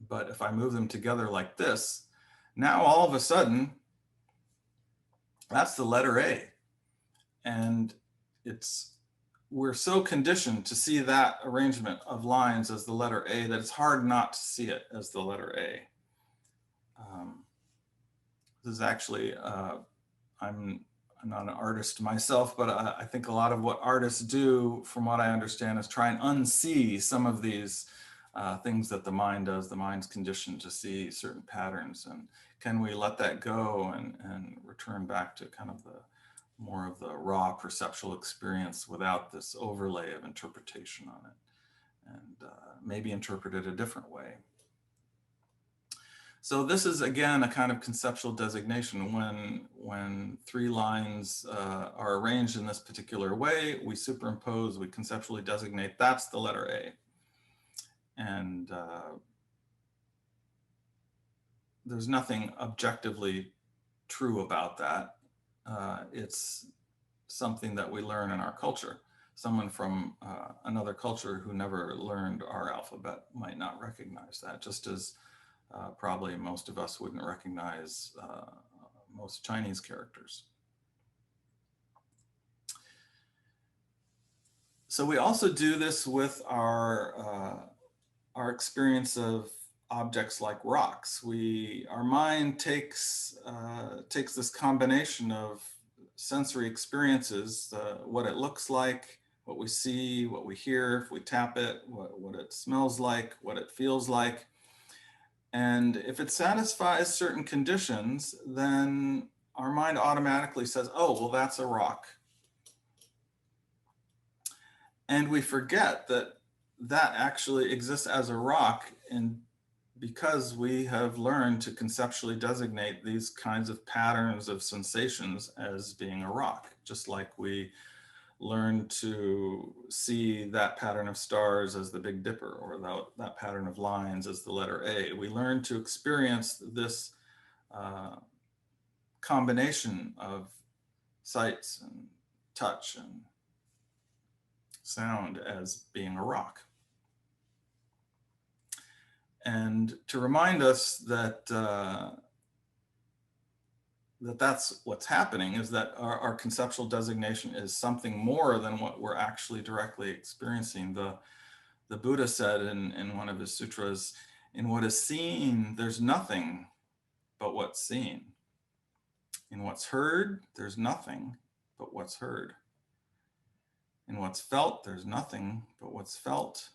But if I move them together like this, now all of a sudden, that's the letter A. And we're so conditioned to see that arrangement of lines as the letter A that it's hard not to see it as the letter A. This is actually, I'm not an artist myself, but I think a lot of what artists do, from what I understand, is try and unsee some of these things that the mind does. The mind's conditioned to see certain patterns, and can we let that go and return back to kind of more of the raw perceptual experience without this overlay of interpretation on it, and maybe interpret it a different way. So this is, again, a kind of conceptual designation. When 3 lines are arranged in this particular way, we superimpose, we conceptually designate, that's the letter A. And there's nothing objectively true about that. It's something that we learn in our culture. Someone from another culture who never learned our alphabet might not recognize that, just as probably most of us wouldn't recognize most Chinese characters. So we also do this with our experience of objects like rocks. Our mind takes this combination of sensory experiences, what it looks like, what we see, what we hear, if we tap it, what it smells like, what it feels like. And if it satisfies certain conditions, then our mind automatically says, oh, well, that's a rock. And we forget that that actually exists as a rock, and because we have learned to conceptually designate these kinds of patterns of sensations as being a rock, just like we learn to see that pattern of stars as the Big Dipper, or that pattern of lines as the letter A. We learn to experience this combination of sights and touch and sound as being a rock. And to remind us that that's what's happening is that our conceptual designation is something more than what we're actually directly experiencing. The Buddha said in one of his sutras, in what is seen, there's nothing but what's seen. In what's heard, there's nothing but what's heard. In what's felt, there's nothing but what's felt.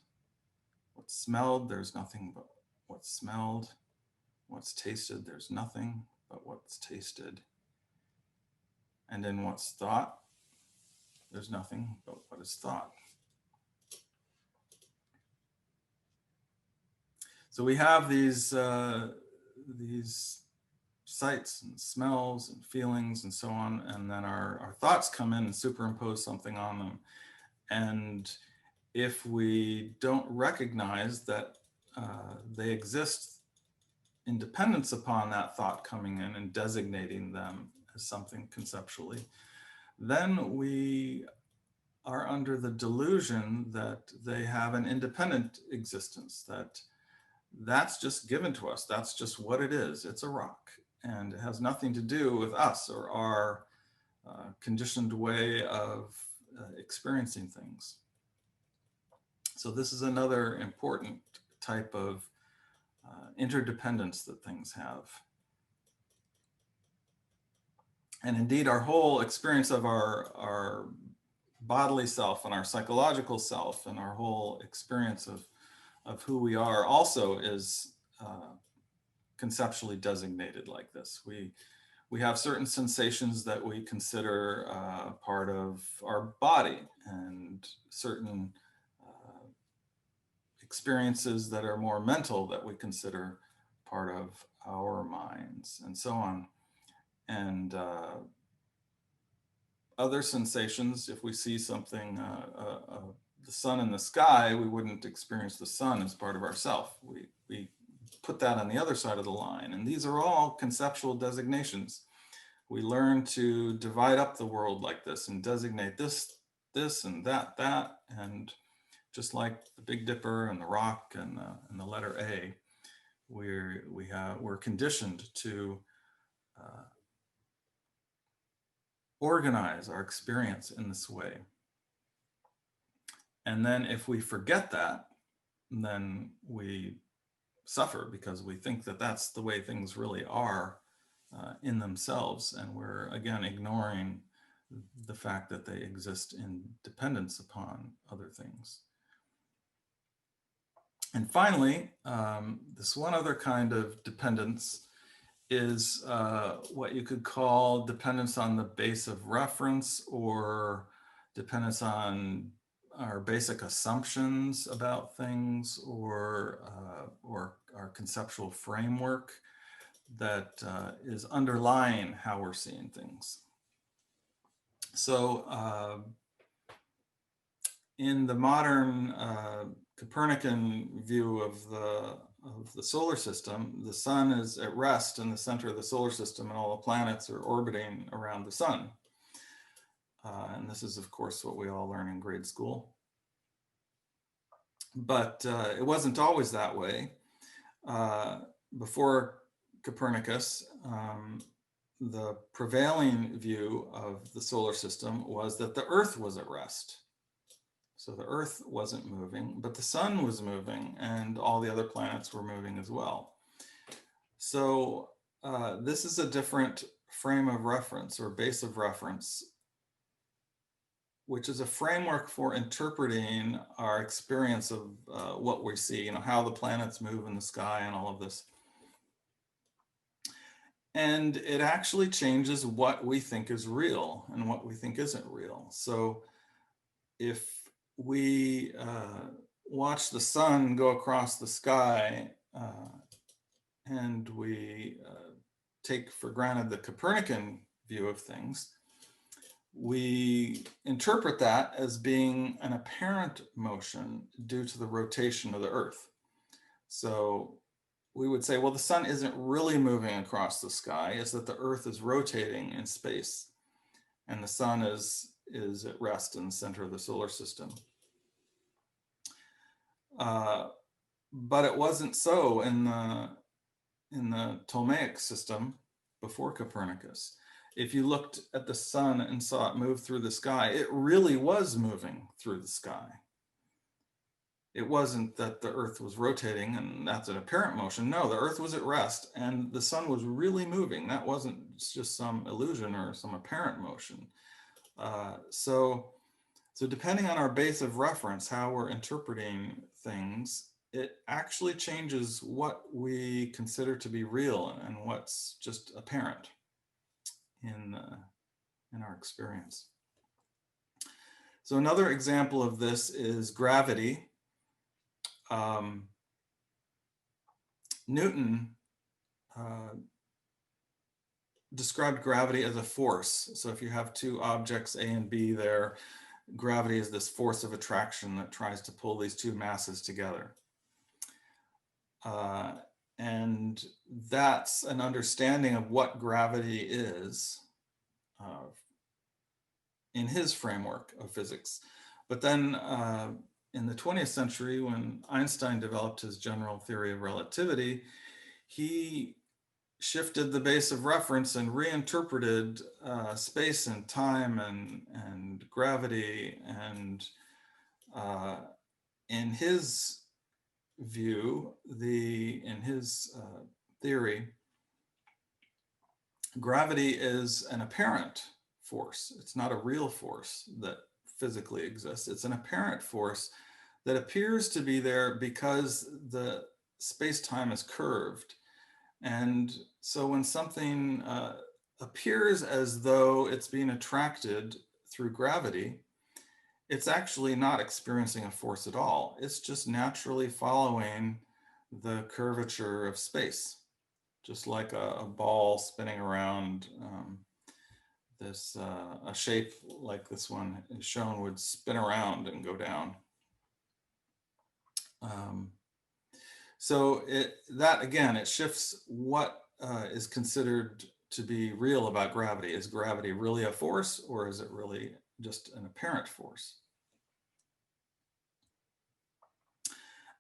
What's smelled, there's nothing but what's smelled. What's tasted, there's nothing but what's tasted. And in what's thought, there's nothing but what is thought. So we have these sights and smells and feelings and so on, and then our thoughts come in and superimpose something on them. And if we don't recognize that they exist in dependence upon that thought coming in and designating them as something conceptually, then we are under the delusion that they have an independent existence, that's just given to us. That's just what it is. It's a rock, and it has nothing to do with us or our conditioned way of experiencing things. So this is another important type of interdependence that things have. And indeed, our whole experience of our bodily self and our psychological self and our whole experience of who we are also is conceptually designated like this. We have certain sensations that we consider part of our body, and certain experiences that are more mental that we consider part of our minds, and so on. And other sensations, if we see something, the sun in the sky, we wouldn't experience the sun as part of ourself. We put that on the other side of the line. And these are all conceptual designations. We learn to divide up the world like this and designate this, and that, and just like the Big Dipper and the rock and the letter A, we're conditioned to organize our experience in this way. And then if we forget that, then we suffer because we think that that's the way things really are in themselves. And we're, again, ignoring the fact that they exist in dependence upon other things. And finally, this one other kind of dependence is what you could call dependence on the base of reference, or dependence on our basic assumptions about things, or our conceptual framework that is underlying how we're seeing things. So in the modern Copernican view of the solar system, the sun is at rest in the center of the solar system, and all the planets are orbiting around the sun. And this is, of course, what we all learn in grade school. But it wasn't always that way. Before Copernicus, the prevailing view of the solar system was that the Earth was at rest. So the Earth wasn't moving, but the sun was moving, and all the other planets were moving as well. So this is a different frame of reference, or base of reference, which is a framework for interpreting our experience of what we see, how the planets move in the sky and all of this. And it actually changes what we think is real and what we think isn't real. So if we watch the sun go across the sky and we take for granted the Copernican view of things, we interpret that as being an apparent motion due to the rotation of the Earth. So we would say, well, the sun isn't really moving across the sky, it's that the Earth is rotating in space, and the sun is at rest in the center of the solar system. But it wasn't so in the Ptolemaic system before Copernicus. If you looked at the sun and saw it move through the sky, it really was moving through the sky. It wasn't that the Earth was rotating and that's an apparent motion. No, the Earth was at rest and the sun was really moving. That wasn't just some illusion or some apparent motion. So depending on our base of reference, how we're interpreting things, it actually changes what we consider to be real and what's just apparent in our experience. So another example of this is gravity. Newton described gravity as a force. So if you have two objects, A and B there, gravity is this force of attraction that tries to pull these two masses together. And that's an understanding of what gravity is in his framework of physics. But then in the 20th century, when Einstein developed his general theory of relativity, he shifted the base of reference and reinterpreted space and time and gravity. And in his view, in his theory, gravity is an apparent force. It's not a real force that physically exists. It's an apparent force that appears to be there because the space-time is curved. And so when something appears as though it's being attracted through gravity, it's actually not experiencing a force at all. It's just naturally following the curvature of space, just like a ball spinning around. A shape like this one is shown would spin around and go down. So that again, it shifts what is considered to be real about gravity. Is gravity really a force, or is it really just an apparent force?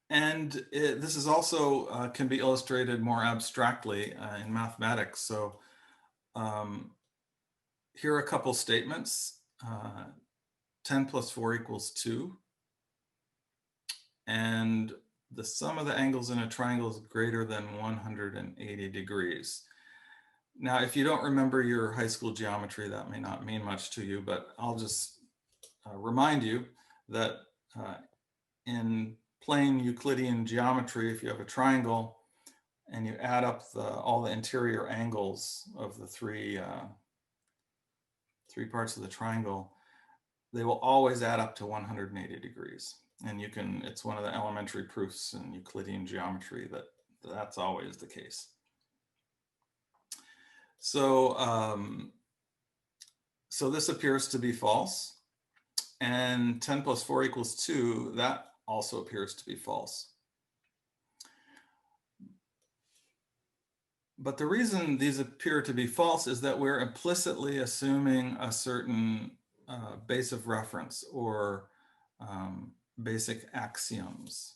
And this is also can be illustrated more abstractly in mathematics. So here are a couple statements. 10 plus 4 equals 2. And the sum of the angles in a triangle is greater than 180 degrees. Now, if you don't remember your high school geometry, that may not mean much to you, but I'll just remind you that in plain Euclidean geometry, if you have a triangle and you add up all the interior angles of the three parts of the triangle, they will always add up to 180 degrees. And you can, it's one of the elementary proofs in Euclidean geometry that that's always the case. So, so this appears to be false. And 10 plus 4 equals 2, that also appears to be false. But the reason these appear to be false is that we're implicitly assuming a certain base of reference or basic axioms.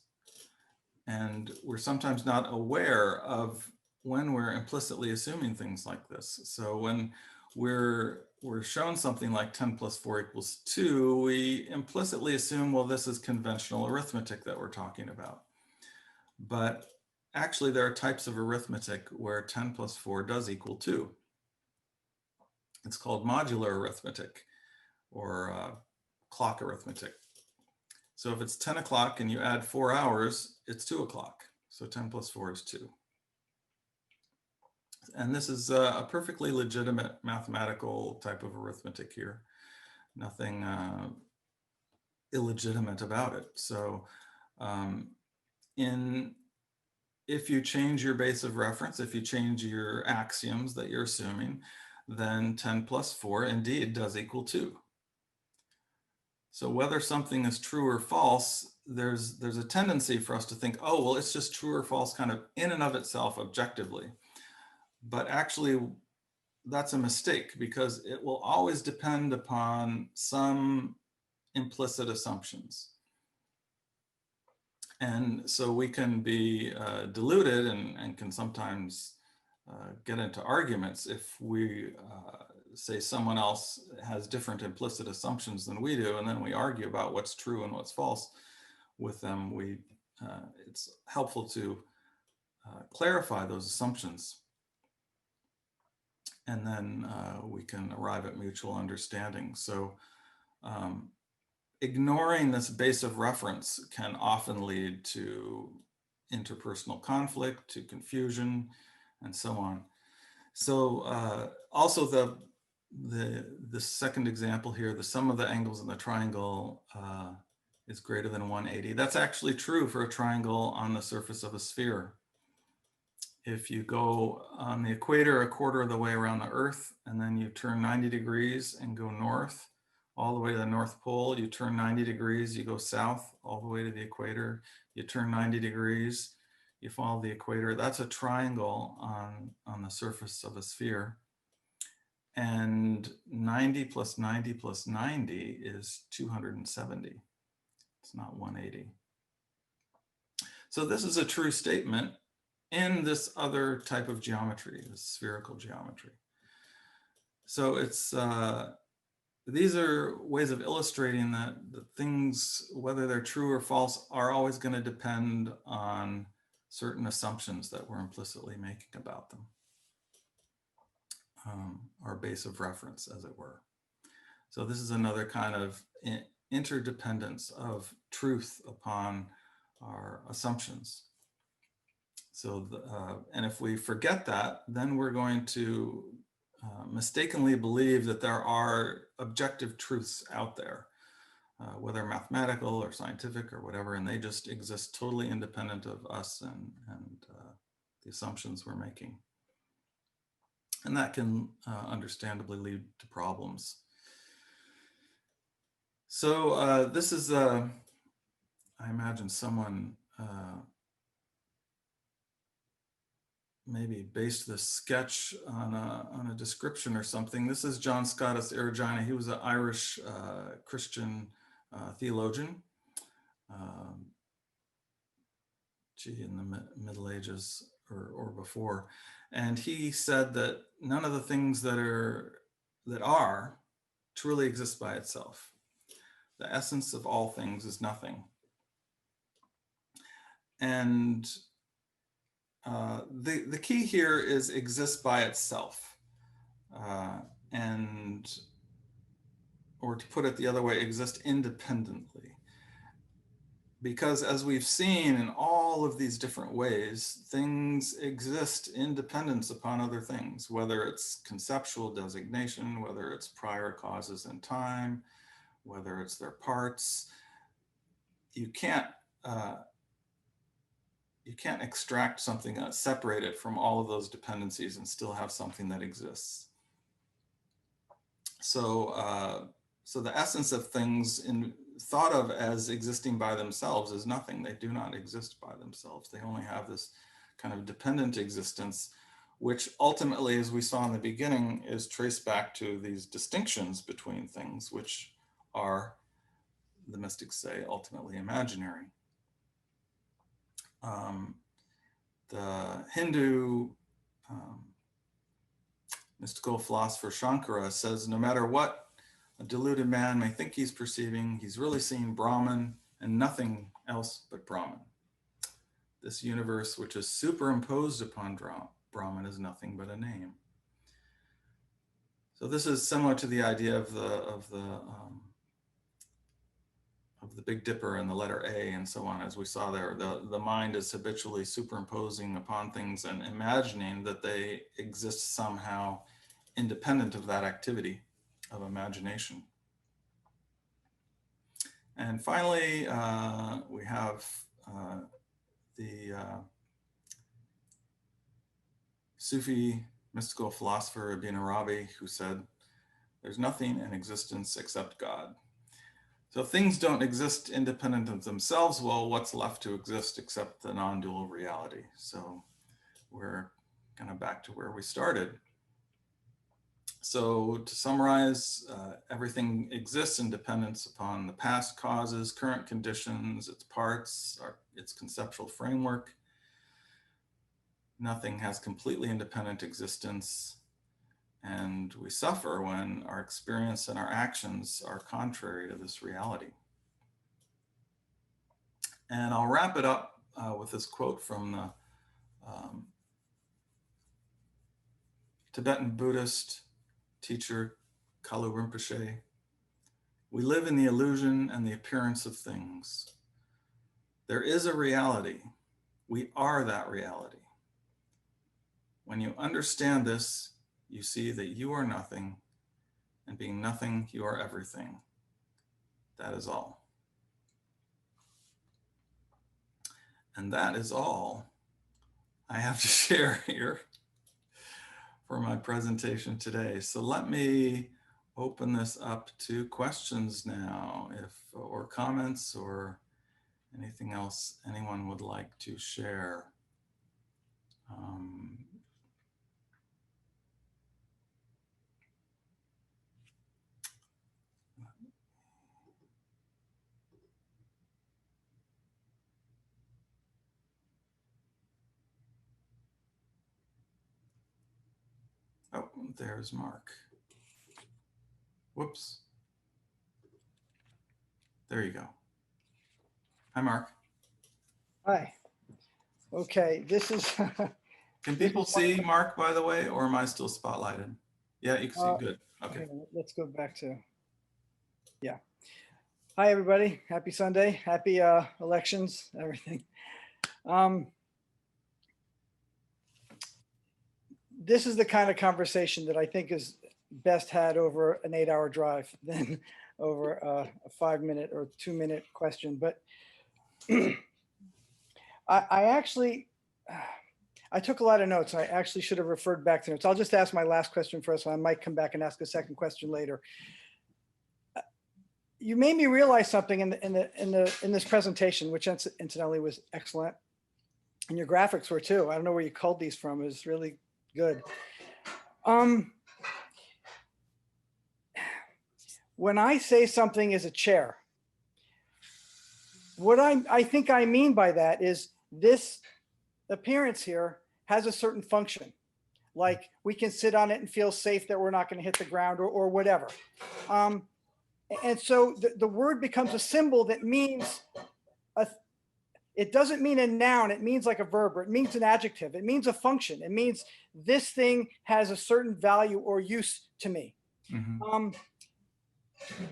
And we're sometimes not aware of when we're implicitly assuming things like this. So when we're shown something like 10 plus 4 equals 2, we implicitly assume, well, this is conventional arithmetic that we're talking about. But actually, there are types of arithmetic where 10 plus 4 does equal 2. It's called modular arithmetic or clock arithmetic. So if it's 10 o'clock and you add 4 hours, it's 2 o'clock. So 10 plus 4 is 2. And this is a perfectly legitimate mathematical type of arithmetic here. Nothing illegitimate about it. So if you change your base of reference, if you change your axioms that you're assuming, then 10 plus 4 indeed does equal 2. So whether something is true or false, there's a tendency for us to think, oh, well, it's just true or false kind of in and of itself objectively. But actually, that's a mistake because it will always depend upon some implicit assumptions. And so we can be deluded and can sometimes get into arguments if we say someone else has different implicit assumptions than we do, and then we argue about what's true and what's false with them. It's helpful to clarify those assumptions, and then we can arrive at mutual understanding. So ignoring this base of reference can often lead to interpersonal conflict, to confusion, and so on. So also the second example here, the sum of the angles in the triangle is greater than 180. That's actually true for a triangle on the surface of a sphere. If you go on the equator a quarter of the way around the Earth, and then you turn 90 degrees and go north, all the way to the North Pole, you turn 90 degrees, you go south, all the way to the equator, you turn 90 degrees, you follow the equator. That's a triangle on the surface of a sphere. And 90 plus 90 plus 90 is 270. It's not 180. So this is a true statement in this other type of geometry, the spherical geometry. So it's these are ways of illustrating that the things, whether they're true or false, are always going to depend on certain assumptions that we're implicitly making about them. Our base of reference, as it were. So this is another kind of interdependence of truth upon our assumptions. So, and if we forget that, then we're going to mistakenly believe that there are objective truths out there. whether mathematical or scientific or whatever, and they just exist totally independent of us and the assumptions we're making. And that can understandably lead to problems. So this is, I imagine someone maybe based this sketch on a description or something. This is John Scotus Erigena. He was an Irish Christian theologian. In the Middle Ages or before. And he said that none of the things that are truly exist by itself. The essence of all things is nothing. And the key here is exist by itself. Or to put it the other way, exist independently. Because as we've seen in all of these different ways, things exist in dependence upon other things, whether it's conceptual designation, whether it's prior causes in time, whether it's their parts. You can't extract something, separate it from all of those dependencies and still have something that exists. So, so the essence of things thought of as existing by themselves is nothing. They do not exist by themselves. They only have this kind of dependent existence, which ultimately, as we saw in the beginning, is traced back to these distinctions between things, which are, the mystics say, ultimately imaginary. The Hindu mystical philosopher Shankara says, no matter what a deluded man may think he's perceiving, he's really seeing Brahman and nothing else but Brahman. This universe which is superimposed upon Brahman is nothing but a name. So this is similar to the idea of the Big Dipper and the letter A and so on, as we saw there. The mind is habitually superimposing upon things and imagining that they exist somehow independent of that activity of imagination. And finally, we have the Sufi mystical philosopher Ibn Arabi, who said, there's nothing in existence except God. So if things don't exist independent of themselves, well, what's left to exist except the non-dual reality? So we're kind of back to where we started. So to summarize, everything exists in dependence upon the past causes, current conditions, its parts, its conceptual framework. Nothing has completely independent existence, and we suffer when our experience and our actions are contrary to this reality. And I'll wrap it up with this quote from the Tibetan Buddhist teacher Kalu Rinpoche. We live in the illusion and the appearance of things. There is a reality. We are that reality. When you understand this, you see that you are nothing, and being nothing, you are everything. That is all. And that is all I have to share here for my presentation today. So let me open this up to questions now, or comments, or anything else anyone would like to share. Oh, there's Mark. Whoops. There you go. Hi, Mark. Hi. Okay, this is. Can people see Mark, by the way, or am I still spotlighted? Yeah, you can see. Good. Okay. Let's go back to. Yeah. Hi, everybody. Happy Sunday. Happy elections, everything. This is the kind of conversation that I think is best had over an 8-hour drive than over a 5-minute or 2-minute question, but I actually, I took a lot of notes. I actually should have referred back to notes. I'll just ask my last question first, so I might come back and ask a second question later. You made me realize something in this presentation, which incidentally was excellent, and your graphics were too. I don't know where you culled these from. It was really good. When I say something is a chair, what I think I mean by that is this appearance here has a certain function. Like we can sit on it and feel safe that we're not going to hit the ground or whatever. And so the word becomes a symbol that means, it doesn't mean a noun, it means like a verb, or it means an adjective, it means a function. It means this thing has a certain value or use to me. Mm-hmm.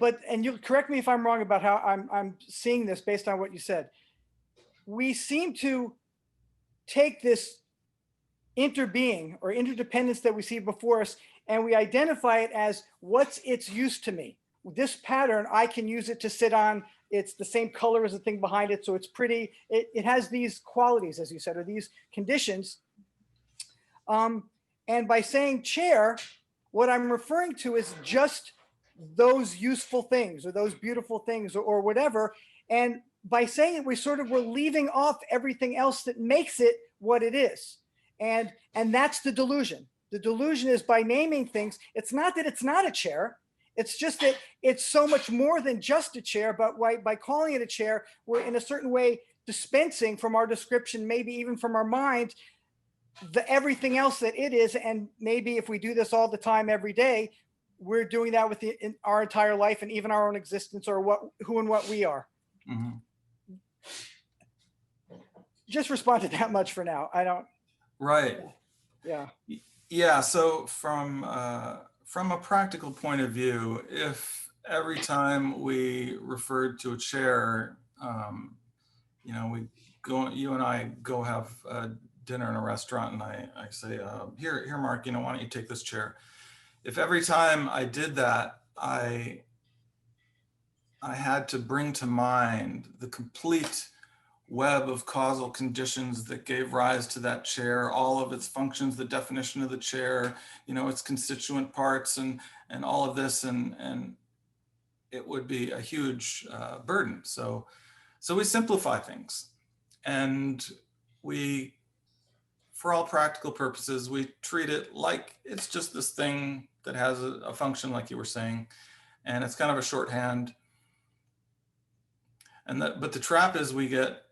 But, and you'll correct me if I'm wrong about how I'm seeing this based on what you said. We seem to take this interbeing or interdependence that we see before us, and we identify it as what's its use to me. This pattern, I can use it to sit on. It's the same color as the thing behind it, so it's pretty. It has these qualities, as you said, or these conditions. And by saying chair, what I'm referring to is just those useful things or those beautiful things or whatever. And by saying it, we're leaving off everything else that makes it what it is. And that's the delusion. The delusion is by naming things, it's not that it's not a chair. It's just that it's so much more than just a chair, but by calling it a chair, we're in a certain way dispensing from our description, maybe even from our mind, everything else that it is. And maybe if we do this all the time, every day, we're doing that with our entire life and even our own existence, or who and what we are. Mm-hmm. Just respond to that much for now. I don't. Right. Yeah. Yeah. So from a practical point of view, if every time we referred to a chair, you and I go have dinner in a restaurant, and I say, here, Mark, why don't you take this chair? If every time I did that, I had to bring to mind the complete web of causal conditions that gave rise to that chair, all of its functions, the definition of the chair, its constituent parts, and all of this, and it would be a huge burden. So we simplify things, and we, for all practical purposes, we treat it like it's just this thing that has a function, like you were saying, and it's kind of a shorthand. But the trap is we get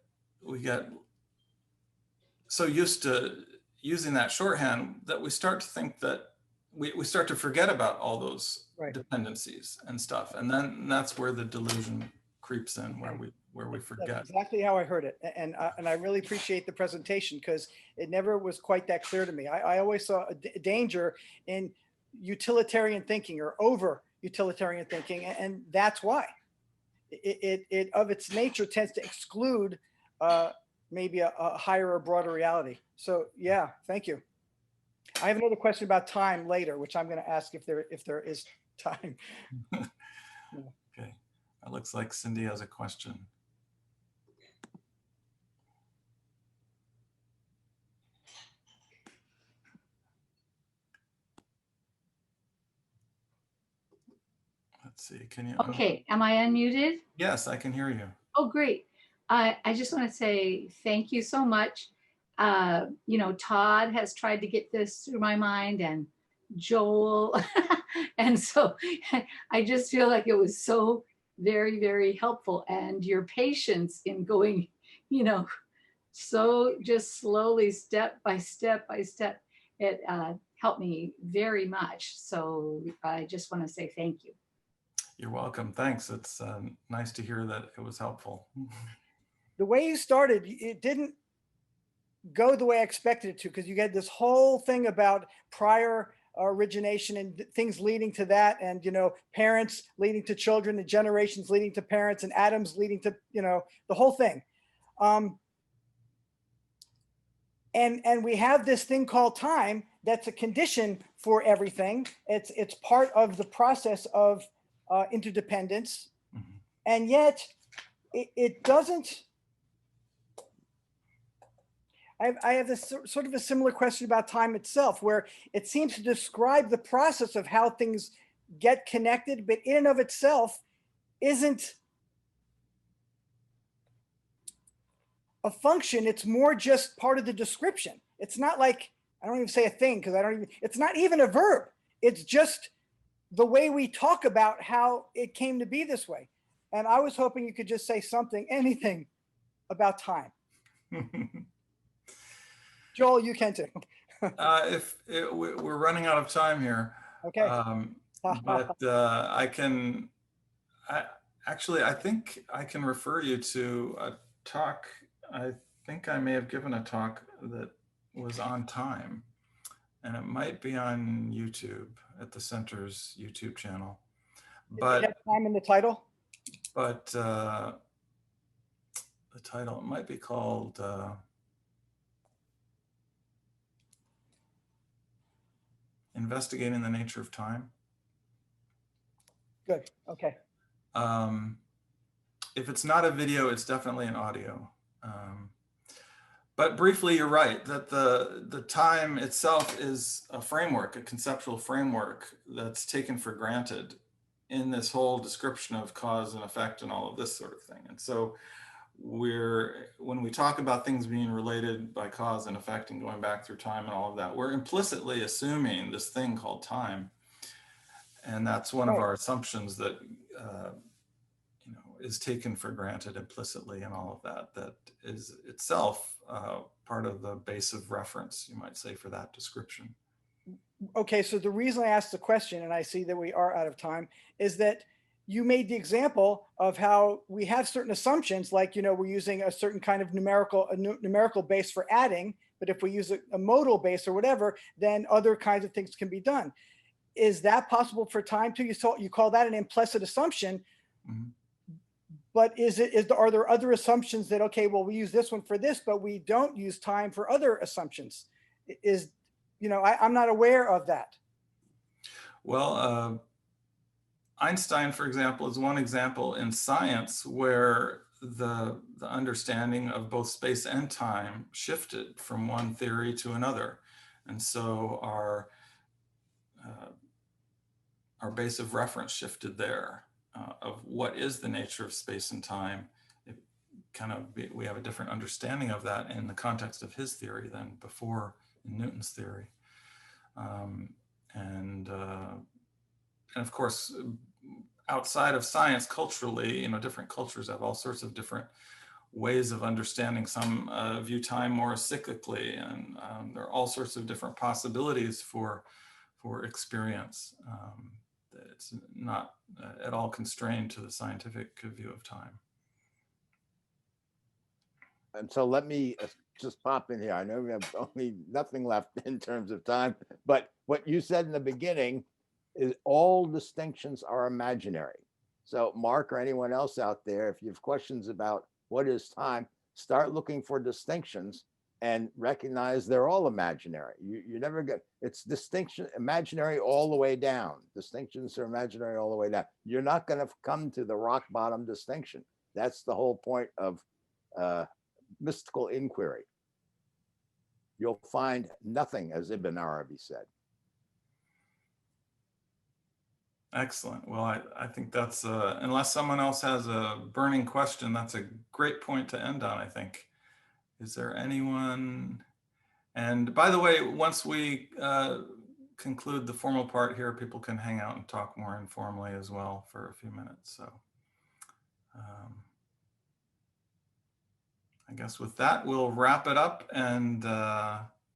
so used to using that shorthand that we start to think that we start to forget about all those dependencies and stuff, and then that's where the delusion creeps in, where we forget. That's exactly how I heard it, and I really appreciate the presentation, because it never was quite that clear to me. I always saw a danger in utilitarian thinking or over utilitarian thinking, and that's why it of its nature tends to exclude maybe a higher or broader reality. So yeah, thank you. I have another question about time later, which I'm going to ask if there is time. Okay, it looks like Cindy has a question. Let's see, can you? Okay, am I unmuted? Yes, I can hear you. Oh, great. I just want to say thank you so much. Todd has tried to get this through my mind, and Joel. And so I just feel like it was so very, very helpful. And your patience in going, so just slowly, step by step by step, it helped me very much. So I just want to say thank you. You're welcome. Thanks. It's nice to hear that it was helpful. The way you started, it didn't go the way I expected it to, because you get this whole thing about prior origination and things leading to that, and parents leading to children, and generations leading to parents, and atoms leading to the whole thing. And we have this thing called time that's a condition for everything. It's part of the process of interdependence, Mhm. and yet it doesn't. I have this sort of a similar question about time itself, where it seems to describe the process of how things get connected, but in and of itself isn't a function. It's more just part of the description. It's not like, I don't even say a thing because it's not even a verb. It's just the way we talk about how it came to be this way. And I was hoping you could just say something, anything about time. Joel, you can too. We're running out of time here, Okay. but I can, I think I can refer you to a talk. I think I may have given a talk that was on time, and it might be on YouTube at the center's YouTube channel. Did it have But time in the title? the title, it might be called Investigating the Nature of Time. Good. Okay. If it's not a video, it's definitely an audio. But briefly, you're right that the time itself is a framework, a conceptual framework that's taken for granted in this whole description of cause and effect and all of this sort of thing. And so when we talk about things being related by cause and effect and going back through time and all of that, we're implicitly assuming this thing called time. And that's one of our assumptions that is taken for granted implicitly and all of that, that is itself part of the base of reference, you might say, for that description. Okay, so the reason I asked the question, and I see that we are out of time, is that you made the example of how we have certain assumptions, like, we're using a certain kind of numerical base for adding, but if we use a modal base or whatever, then other kinds of things can be done. Is that possible for time too? You call that an implicit assumption. Mm-hmm. But are there other assumptions that, okay, well, we use this one for this, but we don't use time for other assumptions? I'm not aware of that. Well, Einstein, for example, is one example in science where the understanding of both space and time shifted from one theory to another. And so our base of reference shifted there. Of what is the nature of space and time. We have a different understanding of that in the context of his theory than before in Newton's theory. And of course, outside of science, culturally, different cultures have all sorts of different ways of understanding. Some view time more cyclically, and there are all sorts of different possibilities for experience. It's not at all constrained to the scientific view of time. And so let me just pop in here. I know we have only nothing left in terms of time, but what you said in the beginning is all distinctions are imaginary. So Mark or anyone else out there, if you have questions about what is time, start looking for distinctions and recognize they're all imaginary. You never get, it's distinction, imaginary all the way down. Distinctions are imaginary all the way down. You're not going to come to the rock bottom distinction. That's the whole point of mystical inquiry. You'll find nothing, as Ibn Arabi said. Excellent. Well, I think that's, unless someone else has a burning question, that's a great point to end on, I think. Is there anyone? And by the way, once we conclude the formal part here, people can hang out and talk more informally as well for a few minutes. So I guess with that, we'll wrap it up. And